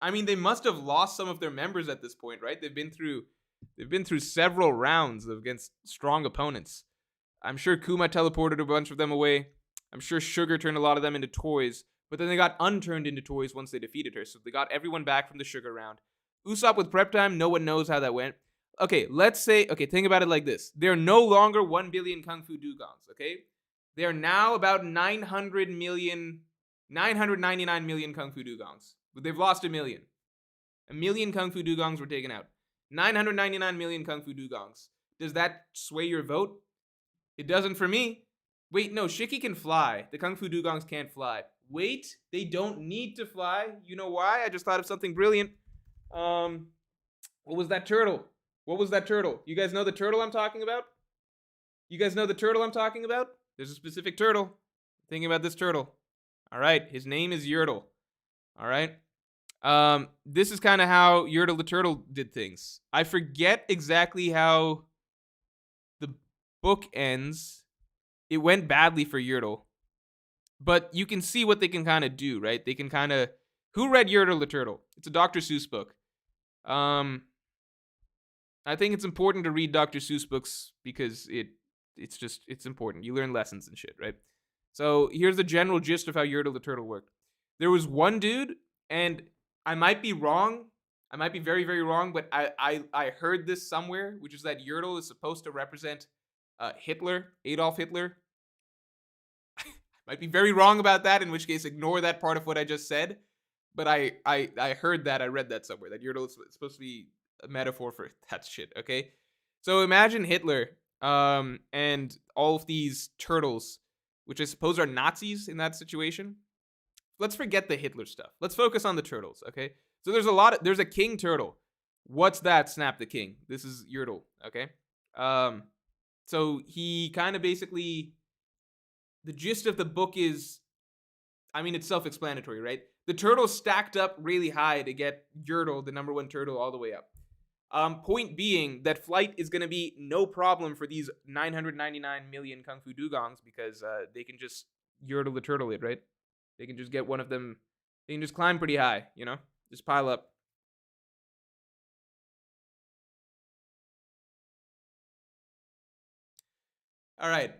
I mean, they must have lost some of their members at this point, right? They've been through several rounds against strong opponents. I'm sure Kuma teleported a bunch of them away. I'm sure Sugar turned a lot of them into toys, but then they got unturned into toys once they defeated her. So they got everyone back from the Sugar round. Usopp with prep time, no one knows how that went. Okay, think about it like this. They're no longer 1 billion Kung Fu Dugongs, okay? They're now about 999 million Kung Fu Dugongs. But they've lost 1 million. 1 million Kung Fu Dugongs were taken out. 999 million Kung Fu Dugongs. Does that sway your vote? It doesn't for me. Wait, no, Shiki can fly. The Kung Fu Dugongs can't fly. Wait, they don't need to fly. You know why? I just thought of something brilliant. What was that turtle? What was that turtle? You guys know the turtle I'm talking about? You guys know the turtle I'm talking about? There's a specific turtle. Thinking about this turtle. All right, his name is Yertle. All right. This is kind of how Yertle the turtle did things. I forget exactly how the book ends. It went badly for Yertle, but you can see what they can kind of do, right? They can kind of. Who read Yertle the turtle? It's a Dr. Seuss book. I think it's important to read Dr. Seuss books because it's important. You learn lessons and shit, right? So here's the general gist of how Yertle the turtle worked. There was one dude, and I might be wrong. I might be very, very wrong, but I heard this somewhere, which is that Yertle is supposed to represent Hitler, Adolf Hitler. I might be very wrong about that, in which case ignore that part of what I just said. But I heard that, I read that somewhere, that Yertle is supposed to be a metaphor for that shit, okay? So imagine Hitler and all of these turtles, which I suppose are Nazis in that situation. Let's forget the Hitler stuff. Let's focus on the turtles, okay? So there's a king turtle. What's that? Snap the king. This is Yertle, okay? So he kind of basically, the gist of the book is, I mean, it's self-explanatory, right? The turtles stacked up really high to get Yertle, the number one turtle, all the way up. Point being that flight is going to be no problem for these 999 million Kung Fu Dugongs because they can just Yertle the turtle it, right? They can just get one of them. They can just climb pretty high, you know? Just pile up. All right.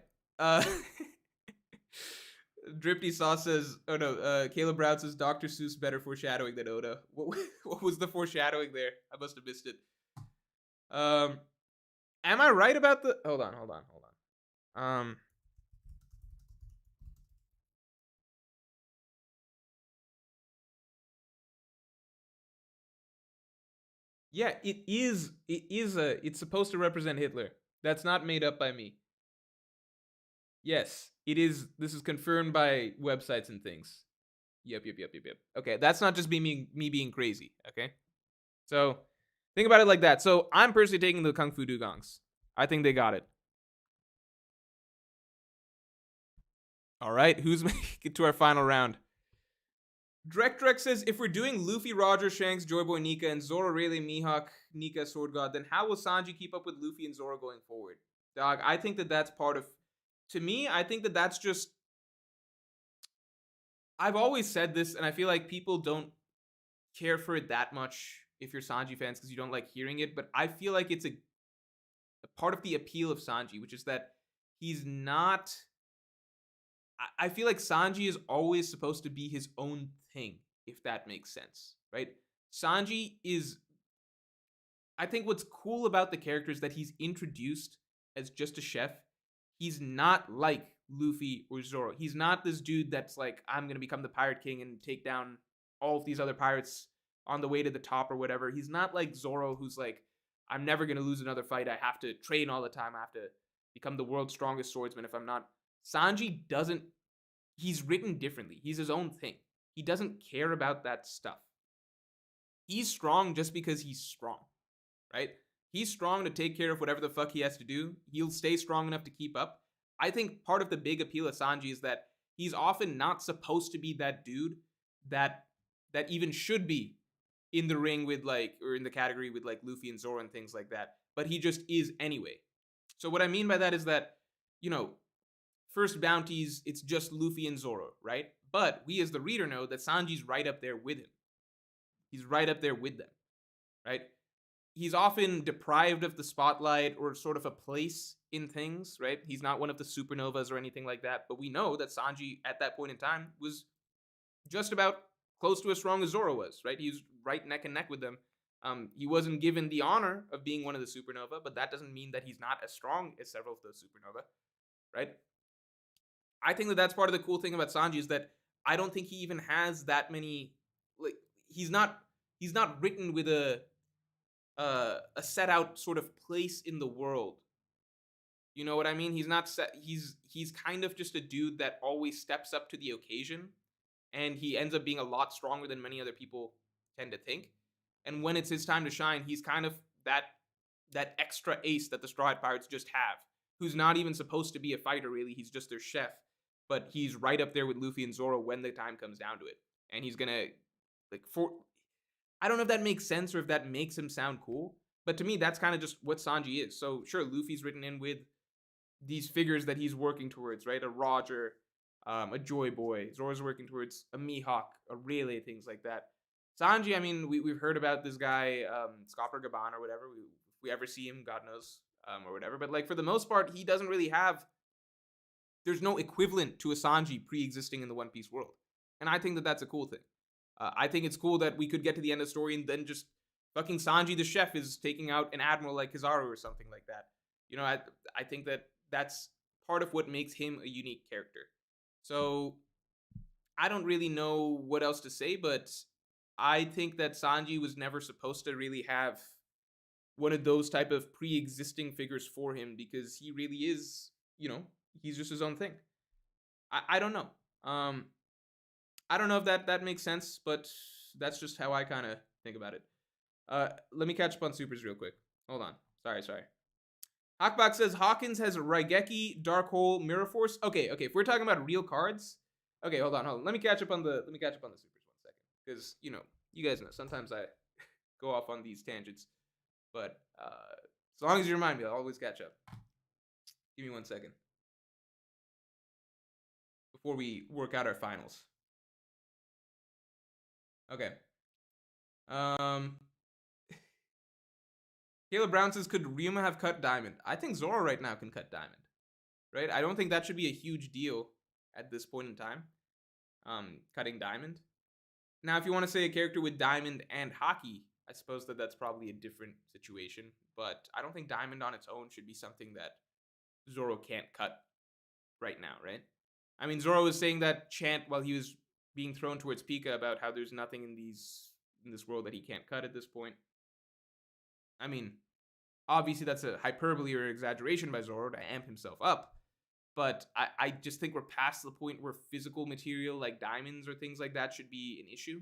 Dripty Sauce says, oh no, Caleb Brown says Dr. Seuss better foreshadowing than Oda. What was the foreshadowing there? I must have missed it. Am I right about the? Hold on. Yeah, it is. It's supposed to represent Hitler. That's not made up by me. Yes, it is. This is confirmed by websites and things. Yep. Okay, that's not just me being crazy. Okay, so think about it like that. So I'm personally taking the Kung Fu Dugongs. I think they got it. All right, who's making it to our final round? Drek says, if we're doing Luffy, Roger, Shanks, Joy Boy, Nika, and Zoro, Rayleigh, Mihawk, Nika, Sword God, then how will Sanji keep up with Luffy and Zoro going forward? Dog, I think that's part of. To me, I think that's just. I've always said this, and I feel like people don't care for it that much if you're Sanji fans because you don't like hearing it. But I feel like it's a part of the appeal of Sanji, which is that he's not. I feel like Sanji is always supposed to be his own thing, if that makes sense, right? Sanji is. I think what's cool about the character is that he's introduced as just a chef. He's not like Luffy or Zoro. He's not this dude that's like, I'm going to become the Pirate King and take down all of these other pirates on the way to the top or whatever. He's not like Zoro, who's like, I'm never going to lose another fight. I have to train all the time. I have to become the world's strongest swordsman if I'm not. Sanji doesn't. He's written differently. He's his own thing. He doesn't care about that stuff. He's strong just because he's strong, right? He's strong to take care of whatever the fuck he has to do. He'll stay strong enough to keep up. I think part of the big appeal of Sanji is that he's often not supposed to be that dude that even should be in the ring with like, or in the category with like Luffy and Zoro and things like that. But he just is anyway. So what I mean by that is that, you know, first bounties, it's just Luffy and Zoro, right? But we as the reader know that Sanji's right up there with him. He's right up there with them, right? He's often deprived of the spotlight or sort of a place in things, right? He's not one of the supernovas or anything like that, but we know that Sanji at that point in time was just about close to as strong as Zoro was, right? He was right neck and neck with them. He wasn't given the honor of being one of the supernova, but that doesn't mean that he's not as strong as several of those supernova, right? I think that's part of the cool thing about Sanji is that I don't think he even has that many, like, he's not written with a set out sort of place in the world. You know what I mean? He's not set. He's kind of just a dude that always steps up to the occasion. and he ends up being a lot stronger than many other people tend to think. And when it's his time to shine, he's kind of that extra ace that the Straw Hat Pirates just have, who's not even supposed to be a fighter, really. He's just their chef. But he's right up there with Luffy and Zoro when the time comes down to it. And he's gonna, like, I don't know if that makes sense or if that makes him sound cool, but to me, that's kind of just what Sanji is. So, sure, Luffy's written in with these figures that he's working towards, right? A Roger, a Joy Boy. Zoro's working towards a Mihawk, a Rayleigh, things like that. Sanji, I mean, we've heard about this guy, Scopper Gaban or whatever. If we ever see him, God knows, or whatever. But, like, for the most part, he doesn't really have... There's no equivalent to a Sanji pre-existing in the One Piece world. And I think that that's a cool thing. I think it's cool that we could get to the end of the story and then just fucking Sanji the chef is taking out an admiral like Kizaru or something like that. You know, I think that that's part of what makes him a unique character. So I don't really know what else to say, but I think that Sanji was never supposed to really have one of those type of pre-existing figures for him, because he really is, you know, he's just his own thing. I don't know. I don't know if that makes sense, but that's just how I kind of think about it. Let me catch up on supers real quick. Hold on. Sorry. Hawkbox says Hawkins has Raigeki, Dark Hole, Mirror Force. Okay. If we're talking about real cards, okay, hold on. Let me catch up on the supers 1 second, because you know, you guys know sometimes I go off on these tangents, but as long as you remind me, I'll always catch up. Give me 1 second before we work out our finals. Okay. Caleb Brown says, could Ryuma have cut Diamond? I think Zoro right now can cut Diamond, right? I don't think that should be a huge deal at this point in time, cutting Diamond. Now, if you want to say a character with Diamond and Haki, I suppose that's probably a different situation, but I don't think Diamond on its own should be something that Zoro can't cut right now, right? I mean, Zoro was saying that chant while he was being thrown towards Pika about how there's nothing in this world that he can't cut at this point. I mean, obviously that's a hyperbole or exaggeration by Zoro to amp himself up, but I just think we're past the point where physical material like diamonds or things like that should be an issue.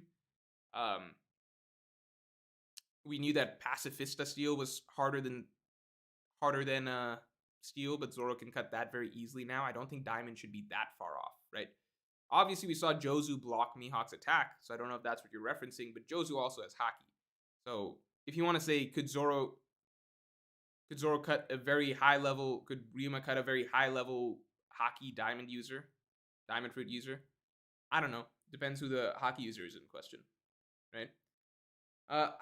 We knew that Pacifista steel was harder than steel, but Zoro can cut that very easily now. I don't think diamond should be that far off, right? Obviously, we saw Jozu block Mihawk's attack, so I don't know if that's what you're referencing, but Jozu also has Haki. So if you want to say, could Zoro cut a very high level, could Ryuma cut a very high level Haki diamond fruit user? I don't know. Depends who the Haki user is in question, right?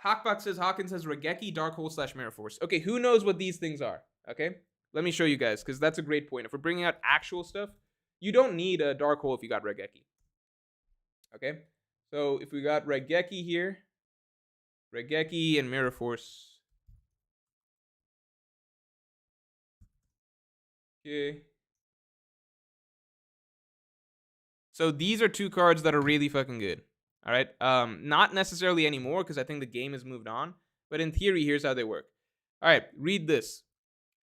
Hawkbox says Hawkins has Raigeki, Dark Hole / Mirror Force. Okay, who knows what these things are? Okay, let me show you guys, because that's a great point. If we're bringing out actual stuff, you don't need a Dark Hole if you got Raigeki. Okay, so if we got Raigeki here, Raigeki and Mirror Force. Okay. So these are 2 cards that are really fucking good. All right. Not necessarily anymore, because I think the game has moved on. But in theory, here's how they work. All right, read this.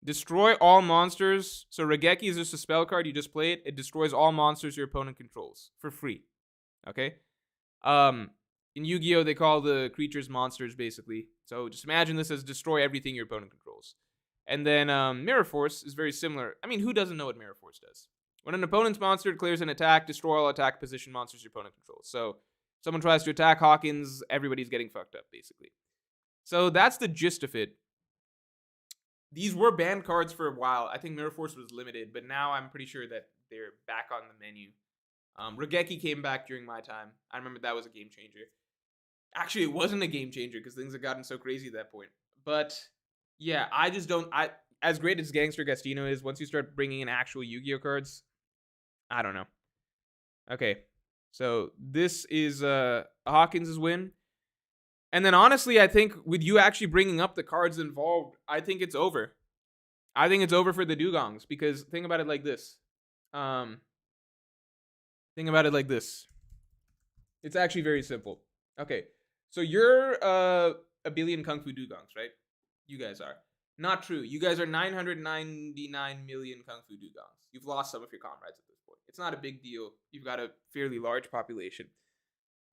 Destroy all monsters. So Raigeki is just a spell card. You just play it. It destroys all monsters your opponent controls for free. Okay. In Yu-Gi-Oh, they call the creatures monsters, basically. So just imagine this as destroy everything your opponent controls. And then Mirror Force is very similar. I mean, who doesn't know what Mirror Force does? When an opponent's monster declares an attack, destroy all attack position monsters your opponent controls. So someone tries to attack Hawkins, everybody's getting fucked up, basically. So that's the gist of it. These were banned cards for a while. I think Mirror Force was limited, but now I'm pretty sure that they're back on the menu. Raigeki came back during my time. I remember that was a game changer. Actually, it wasn't a game changer because things had gotten so crazy at that point. But yeah, I just don't... as great as Gangster Gastino is, once you start bringing in actual Yu-Gi-Oh cards, I don't know. Okay, so this is Hawkins' win. And then honestly, I think with you actually bringing up the cards involved, I think it's over. I think it's over for the Dugongs, because think about it like this. It's actually very simple. Okay, so you're a billion Kung Fu Dugongs, right? You guys are. Not true. You guys are 999 million Kung Fu Dugongs. You've lost some of your comrades at this point. It's not a big deal. You've got a fairly large population.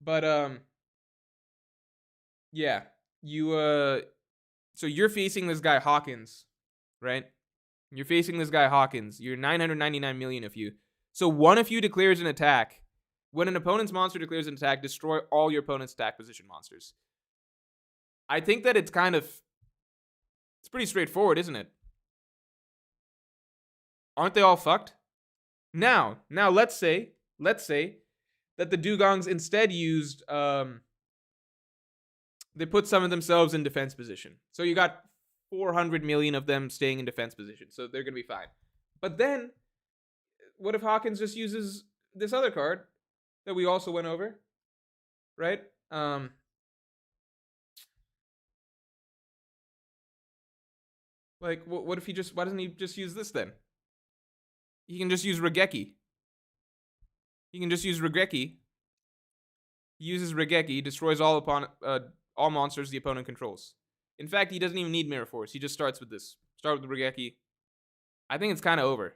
But yeah, you so you're facing this guy Hawkins, right? You're facing this guy Hawkins. You're 999 million of you. So one of you declares an attack. When an opponent's monster declares an attack, destroy all your opponent's attack position monsters. I think that it's pretty straightforward, isn't it? Aren't they all fucked? Now let's say that the dugongs instead used they put some of themselves in defense position. So you got 400 million of them staying in defense position. So they're going to be fine. But then what if Hawkins just uses this other card that we also went over, right? Like what if why doesn't he just use this then? He can just use Regeki. He uses Regeki, destroys all monsters the opponent controls. In fact, he doesn't even need Mirror Force. He just starts with this. Start with Regeki. I think it's kind of over.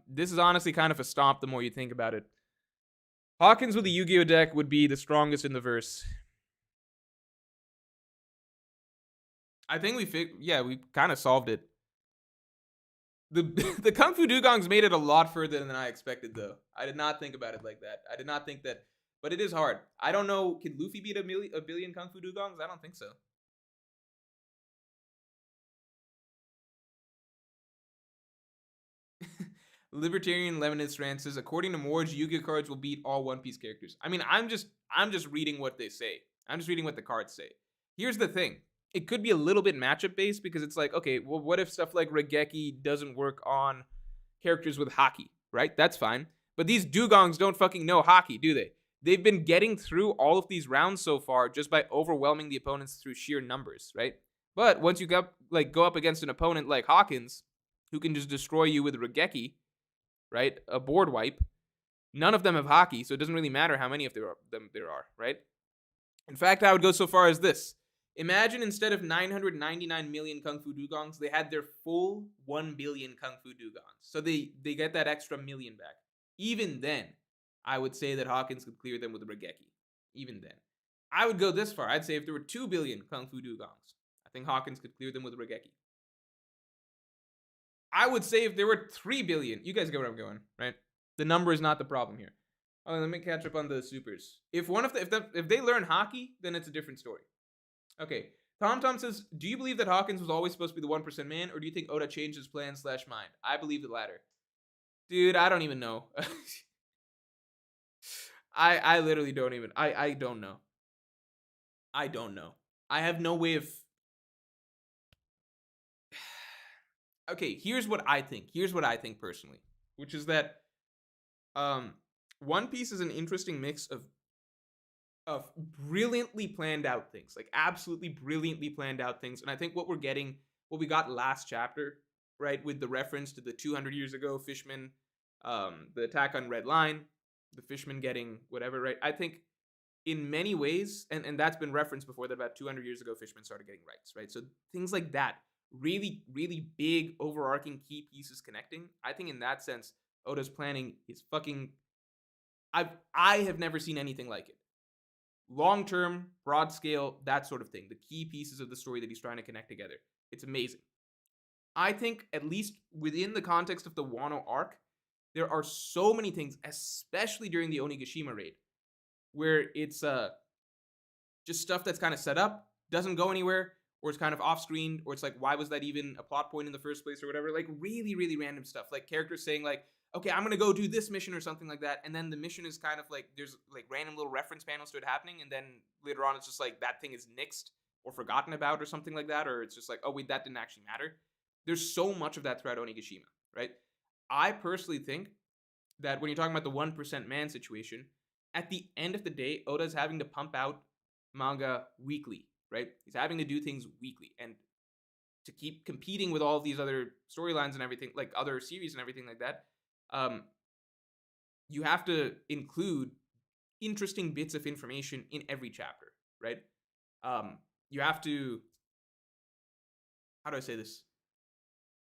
This is honestly kind of a stomp the more you think about it. Hawkins with the Yu-Gi-Oh deck would be the strongest in the verse. I think we kind of solved it. The Kung Fu Dugongs made it a lot further than I expected, though. I did not think about it like that. I did not think that, but it is hard. I don't know. Can Luffy beat a billion Kung Fu Dugongs? I don't think so. Libertarian Lemonist Rant says, according to Morj, Yu-Gi-Oh cards will beat all One Piece characters. I mean, I'm just reading what they say. I'm just reading what the cards say. Here's the thing. It could be a little bit matchup based because it's like, okay, well, what if stuff like Regeki doesn't work on characters with Haki, right? That's fine. But these Dugongs don't fucking know Haki, do they? They've been getting through all of these rounds so far just by overwhelming the opponents through sheer numbers, right? But once you go up against an opponent like Hawkins, who can just destroy you with Regeki, right? A board wipe. None of them have Haki, so it doesn't really matter how many of them there are, right? In fact, I would go so far as this. Imagine instead of 999 million Kung Fu Dugongs, they had their full 1 billion Kung Fu Dugongs. So they get that extra million back. Even then, I would say that Hawkins could clear them with Regeki. Even then. I would go this far. I'd say if there were 2 billion Kung Fu Dugongs, I think Hawkins could clear them with Regeki. I would say if there were 3 billion, you guys get where I'm going, right? The number is not the problem here. Oh, let me catch up on the supers. If they learn Haki, then it's a different story. Okay, Tom says, do you believe that Hawkins was always supposed to be the 1% man, or do you think Oda changed his plan / mind? I believe the latter. Dude, I don't even know. I literally don't even, I don't know. I don't know. I have no way of... Okay, here's what I think. Here's what I think personally, which is that One Piece is an interesting mix of brilliantly planned out things, like absolutely brilliantly planned out things. And I think what we got last chapter, right, with the reference to the 200 years ago Fishmen, the attack on Red Line, the Fishmen getting whatever, right? I think in many ways, and that's been referenced before, that about 200 years ago Fishmen started getting rights, right? So things like that, really, really big overarching key pieces connecting. I think in that sense, Oda's planning is fucking... I have never seen anything like it. Long-term, broad scale, that sort of thing. The key pieces of the story that he's trying to connect together. It's amazing. I think, at least within the context of the Wano arc, there are so many things, especially during the Onigashima raid, where it's just stuff that's kind of set up, doesn't go anywhere, or it's kind of off-screen, or it's like, why was that even a plot point in the first place, or whatever. Like, really, really random stuff. Like, characters saying, like, okay, I'm going to go do this mission or something like that. And then the mission is kind of like, there's like random little reference panels to it happening. And then later on, it's just like that thing is nixed or forgotten about or something like that. Or it's just like, oh, wait, that didn't actually matter. There's so much of that throughout Onigashima, right? I personally think that when you're talking about the 1% man situation, at the end of the day, Oda's having to pump out manga weekly, right? He's having to do things weekly. And to keep competing with all of these other storylines and everything, like other series and everything like that, you have to include interesting bits of information in every chapter, right? You have to, how do I say this?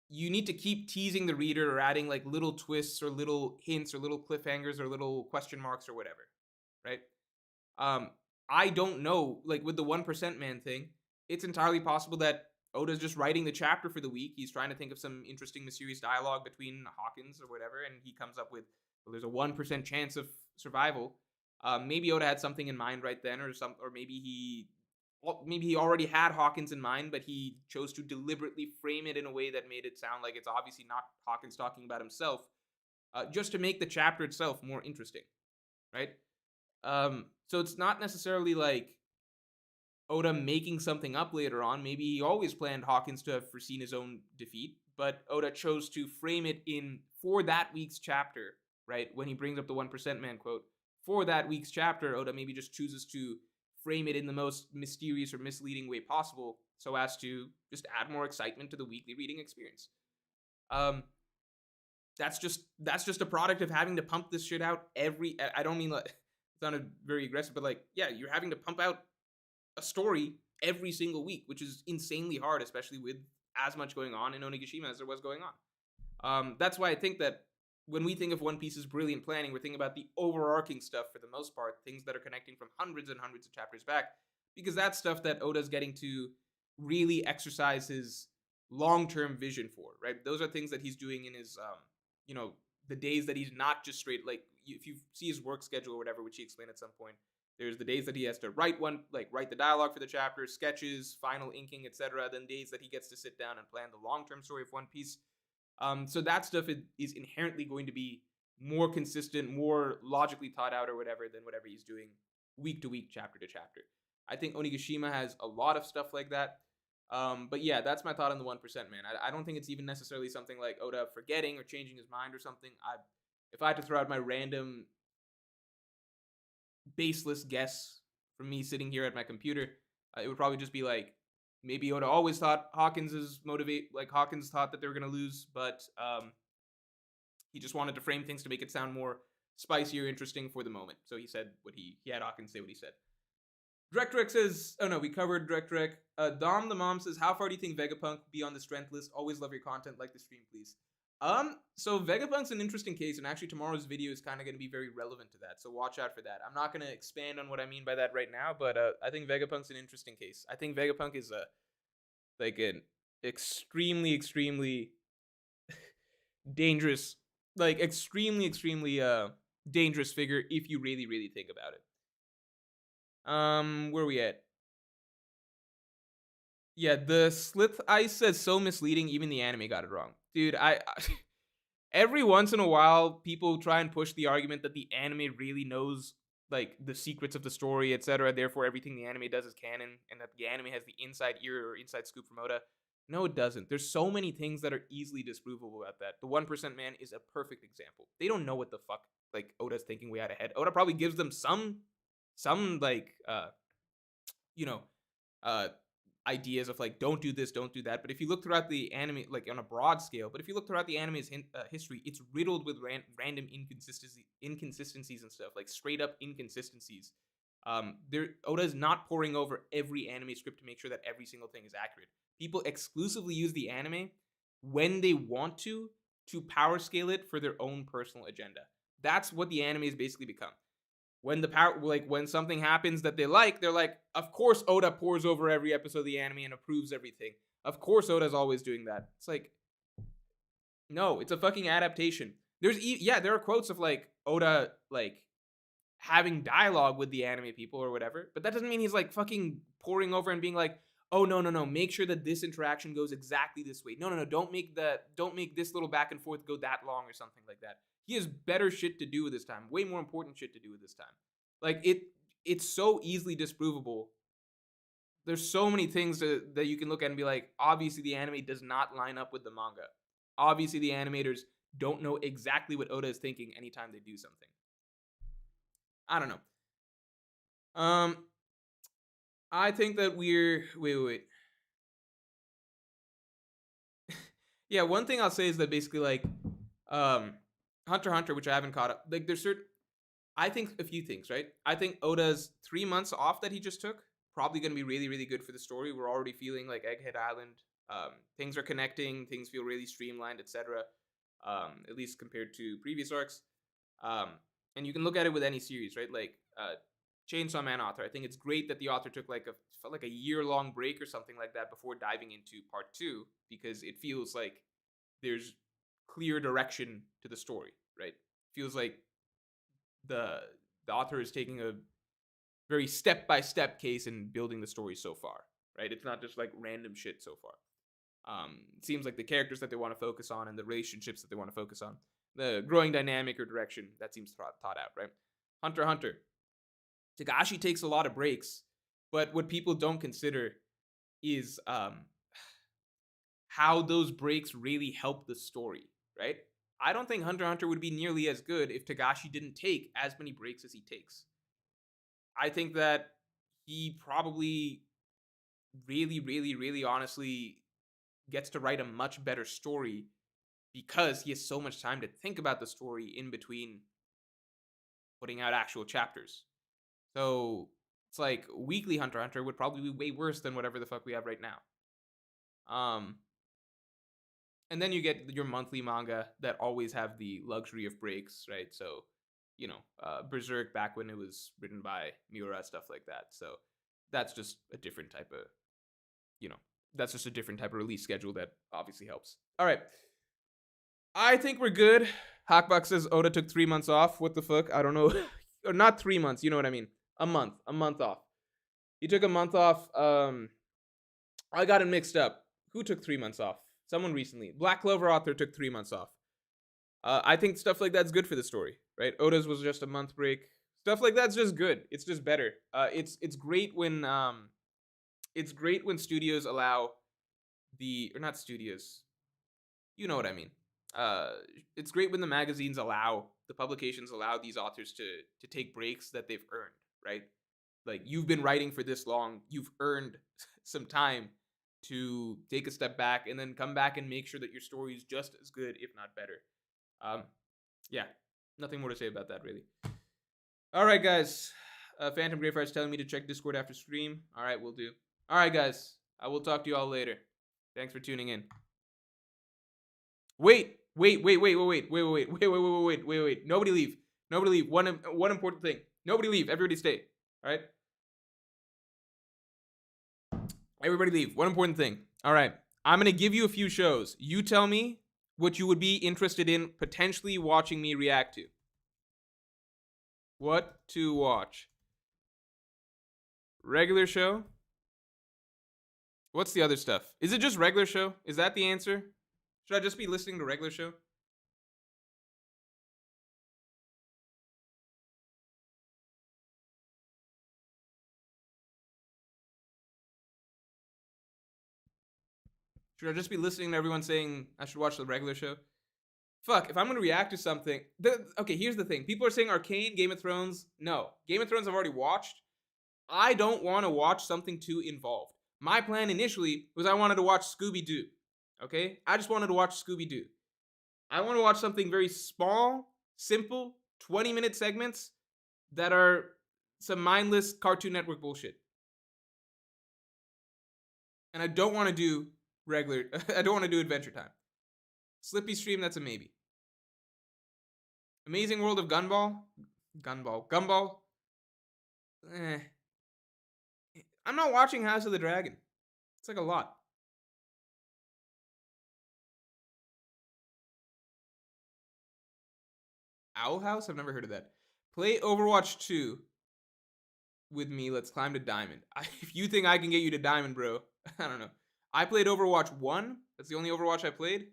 you need to keep teasing the reader or adding like little twists or little hints or little cliffhangers or little question marks or whatever, right? Um, I don't know. Like with the 1% Man thing, it's entirely possible that Oda's just writing the chapter for the week. He's trying to think of some interesting, mysterious dialogue between Hawkins or whatever, and he comes up with, well, there's a 1% chance of survival. Maybe Oda had something in mind right then, or maybe he already had Hawkins in mind, but he chose to deliberately frame it in a way that made it sound like it's obviously not Hawkins talking about himself, just to make the chapter itself more interesting, right? So it's not necessarily like Oda making something up later on. Maybe he always planned Hawkins to have foreseen his own defeat, but Oda chose to frame it in for that week's chapter, right? When he brings up the 1% Man quote, for that week's chapter, Oda maybe just chooses to frame it in the most mysterious or misleading way possible so as to just add more excitement to the weekly reading experience. That's just a product of having to pump this shit out I don't mean like it sounded very aggressive, but like, yeah, you're having to pump out a story every single week, which is insanely hard, especially with as much going on in Onigashima as there was going on. That's why I think that when we think of One Piece's brilliant planning, we're thinking about the overarching stuff for the most part, things that are connecting from hundreds and hundreds of chapters back, because that's stuff that Oda's getting to really exercise his long-term vision for, right? Those are things that he's doing in his, the days that he's not just straight, like, if you see his work schedule or whatever, which he explained at some point, there's the days that he has to write the dialogue for the chapter, sketches, final inking, etc. Then days that he gets to sit down and plan the long-term story of One Piece. So that stuff is inherently going to be more consistent, more logically thought out or whatever than whatever he's doing week to week, chapter to chapter. I think Onigashima has a lot of stuff like that. But yeah, that's my thought on the 1% Man. I don't think it's even necessarily something like Oda forgetting or changing his mind or something. If I had to throw out my random baseless guess from me sitting here at my computer, it would probably just be like, maybe Oda always thought Hawkins thought that they were going to lose, but he just wanted to frame things to make it sound more spicy or interesting for the moment. So he said he had Hawkins say what he said. Direct says, oh no, we covered Direct. Dom the Mom says, how far do you think Vegapunk be on the strength list? Always love your content, like the stream, please. So Vegapunk's an interesting case, and actually tomorrow's video is kind of going to be very relevant to that, so watch out for that. I'm not going to expand on what I mean by that right now, but I think Vegapunk's an interesting case. I think Vegapunk is an extremely dangerous, extremely dangerous figure if you really think about it. Where are we at? Yeah, the Slith Ice says so misleading, even the anime got it wrong. Dude, I every once in a while, people try and push the argument that the anime really knows, like, the secrets of the story, etc. Therefore, everything the anime does is canon, and that the anime has the inside ear or inside scoop from Oda. No, it doesn't. There's so many things that are easily disprovable about that. The 1% Man is a perfect example. They don't know what the fuck, like, Oda's thinking way out ahead. Oda probably gives them some ideas of like, don't do this, don't do that. But if you look throughout the anime, like on a broad scale, but if you look throughout the anime's history, it's riddled with random inconsistencies and stuff, like straight up inconsistencies. Oda is not pouring over every anime script to make sure that every single thing is accurate. People exclusively use the anime when they want to power scale it for their own personal agenda. That's what the anime has basically become. When when something happens that they like, they're like, of course Oda pours over every episode of the anime and approves everything. Of course Oda's always doing that. It's like, no, it's a fucking adaptation. There are quotes of like Oda like having dialogue with the anime people or whatever, but that doesn't mean he's like fucking pouring over and being like, oh no, make sure that this interaction goes exactly this way. No, don't make this little back and forth go that long or something like that. He has better shit to do with his time, way more important shit to do with his time. Like, it's so easily disprovable. There's so many things that you can look at and be like, obviously the anime does not line up with the manga. Obviously the animators don't know exactly what Oda is thinking anytime they do something. I don't know. I think that wait. Yeah, one thing I'll say is that basically, like, Hunter x Hunter, which I haven't caught up, like, I think a few things, right? I think Oda's 3 months off that he just took, probably going to be really good for the story. We're already feeling like Egghead Island Things are connecting. Things feel really streamlined, etc. At least compared to previous arcs. Um, and you can look at it with any series, right? Like Chainsaw Man author. I think it's great that the author took felt like a year-long break or something like that before diving into part 2, because it feels like there's clear direction to the story, right? Feels like the author is taking a very step-by-step case in building the story so far, right? It's not just like random shit so far. It seems like the characters that they want to focus on and the relationships that they want to focus on, the growing dynamic or direction, that seems thought out, right? Hunter x Hunter. Togashi takes a lot of breaks, but what people don't consider is how those breaks really help the story, right? I don't think Hunter x Hunter would be nearly as good if Togashi didn't take as many breaks as he takes. I think that he probably really, really, really honestly gets to write a much better story because he has so much time to think about the story in between putting out actual chapters. So it's like weekly Hunter x Hunter would probably be way worse than whatever the fuck we have right now. And then you get your monthly manga that always have the luxury of breaks, right? So, Berserk back when it was written by Miura, stuff like that. So that's just a different type of, that's just a different type of release schedule that obviously helps. All right. I think we're good. Hackbach says Oda took 3 months off. What the fuck? I don't know. Or not 3 months. You know what I mean? A month off. He took a month off. I got it mixed up. Who took 3 months off? Someone recently. Black Clover author took 3 months off. I think stuff like that's good for the story, right? Oda's was just a month break. Stuff like that's just good. It's just better. It's great when studios allow or not studios. You know what I mean. It's great when the publications allow these authors to take breaks that they've earned, right? Like, you've been writing for this long, you've earned some time to take a step back and then come back and make sure that your story is just as good, if not better. Yeah, nothing more to say about that, really. All right, guys. Phantom Greyfire's telling me to check Discord after stream. All right, we'll do. All right, guys. I will talk to you all later. Thanks for tuning in. Wait. Nobody leave. One important thing. Nobody leave. Everybody stay. All right. Everybody leave. One important thing. All right. I'm going to give you a few shows. You tell me what you would be interested in potentially watching me react to. What to watch? Regular show? What's the other stuff? Is it just regular show? Is that the answer? Should I just be listening to regular show? Should I just be listening to everyone saying I should watch the regular show? Fuck, if I'm gonna react to something... Okay, here's the thing. People are saying Arcane, Game of Thrones. No. Game of Thrones I've already watched. I don't want to watch something too involved. My plan initially was I wanted to watch Scooby-Doo. Okay? I just wanted to watch Scooby-Doo. I want to watch something very small, simple, 20-minute segments that are some mindless Cartoon Network bullshit. And I don't want to do I don't want to do Adventure Time. Slippy Stream, that's a maybe. Amazing World of Gumball? Gumball? I'm not watching House of the Dragon. It's like a lot. Owl House? I've never heard of that. Play Overwatch 2 with me. Let's climb to Diamond. If you think I can get you to Diamond, bro, I don't know. I played Overwatch 1. That's the only Overwatch I played.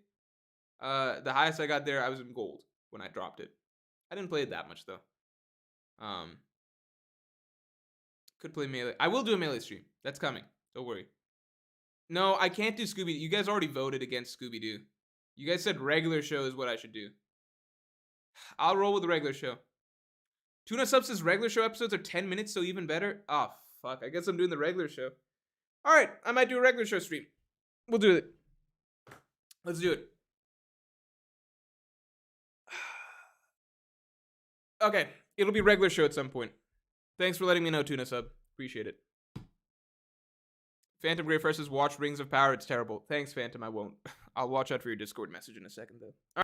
The highest I got there, I was in gold when I dropped it. I didn't play it that much, though. Could play Melee. I will do a Melee stream. That's coming. Don't worry. No, I can't do Scooby. You guys already voted against Scooby-Doo. You guys said regular show is what I should do. I'll roll with the regular show. Tuna Sub says regular show episodes are 10 minutes, so even better. Oh, fuck. I guess I'm doing the regular show. All right, I might do a regular show stream. We'll do it. Let's do it. Okay, it'll be regular show at some point. Thanks for letting me know, Tuna Sub. Appreciate it. Phantom Gray versus watch Rings of Power. It's terrible. Thanks, Phantom. I won't. I'll watch out for your Discord message in a second, though.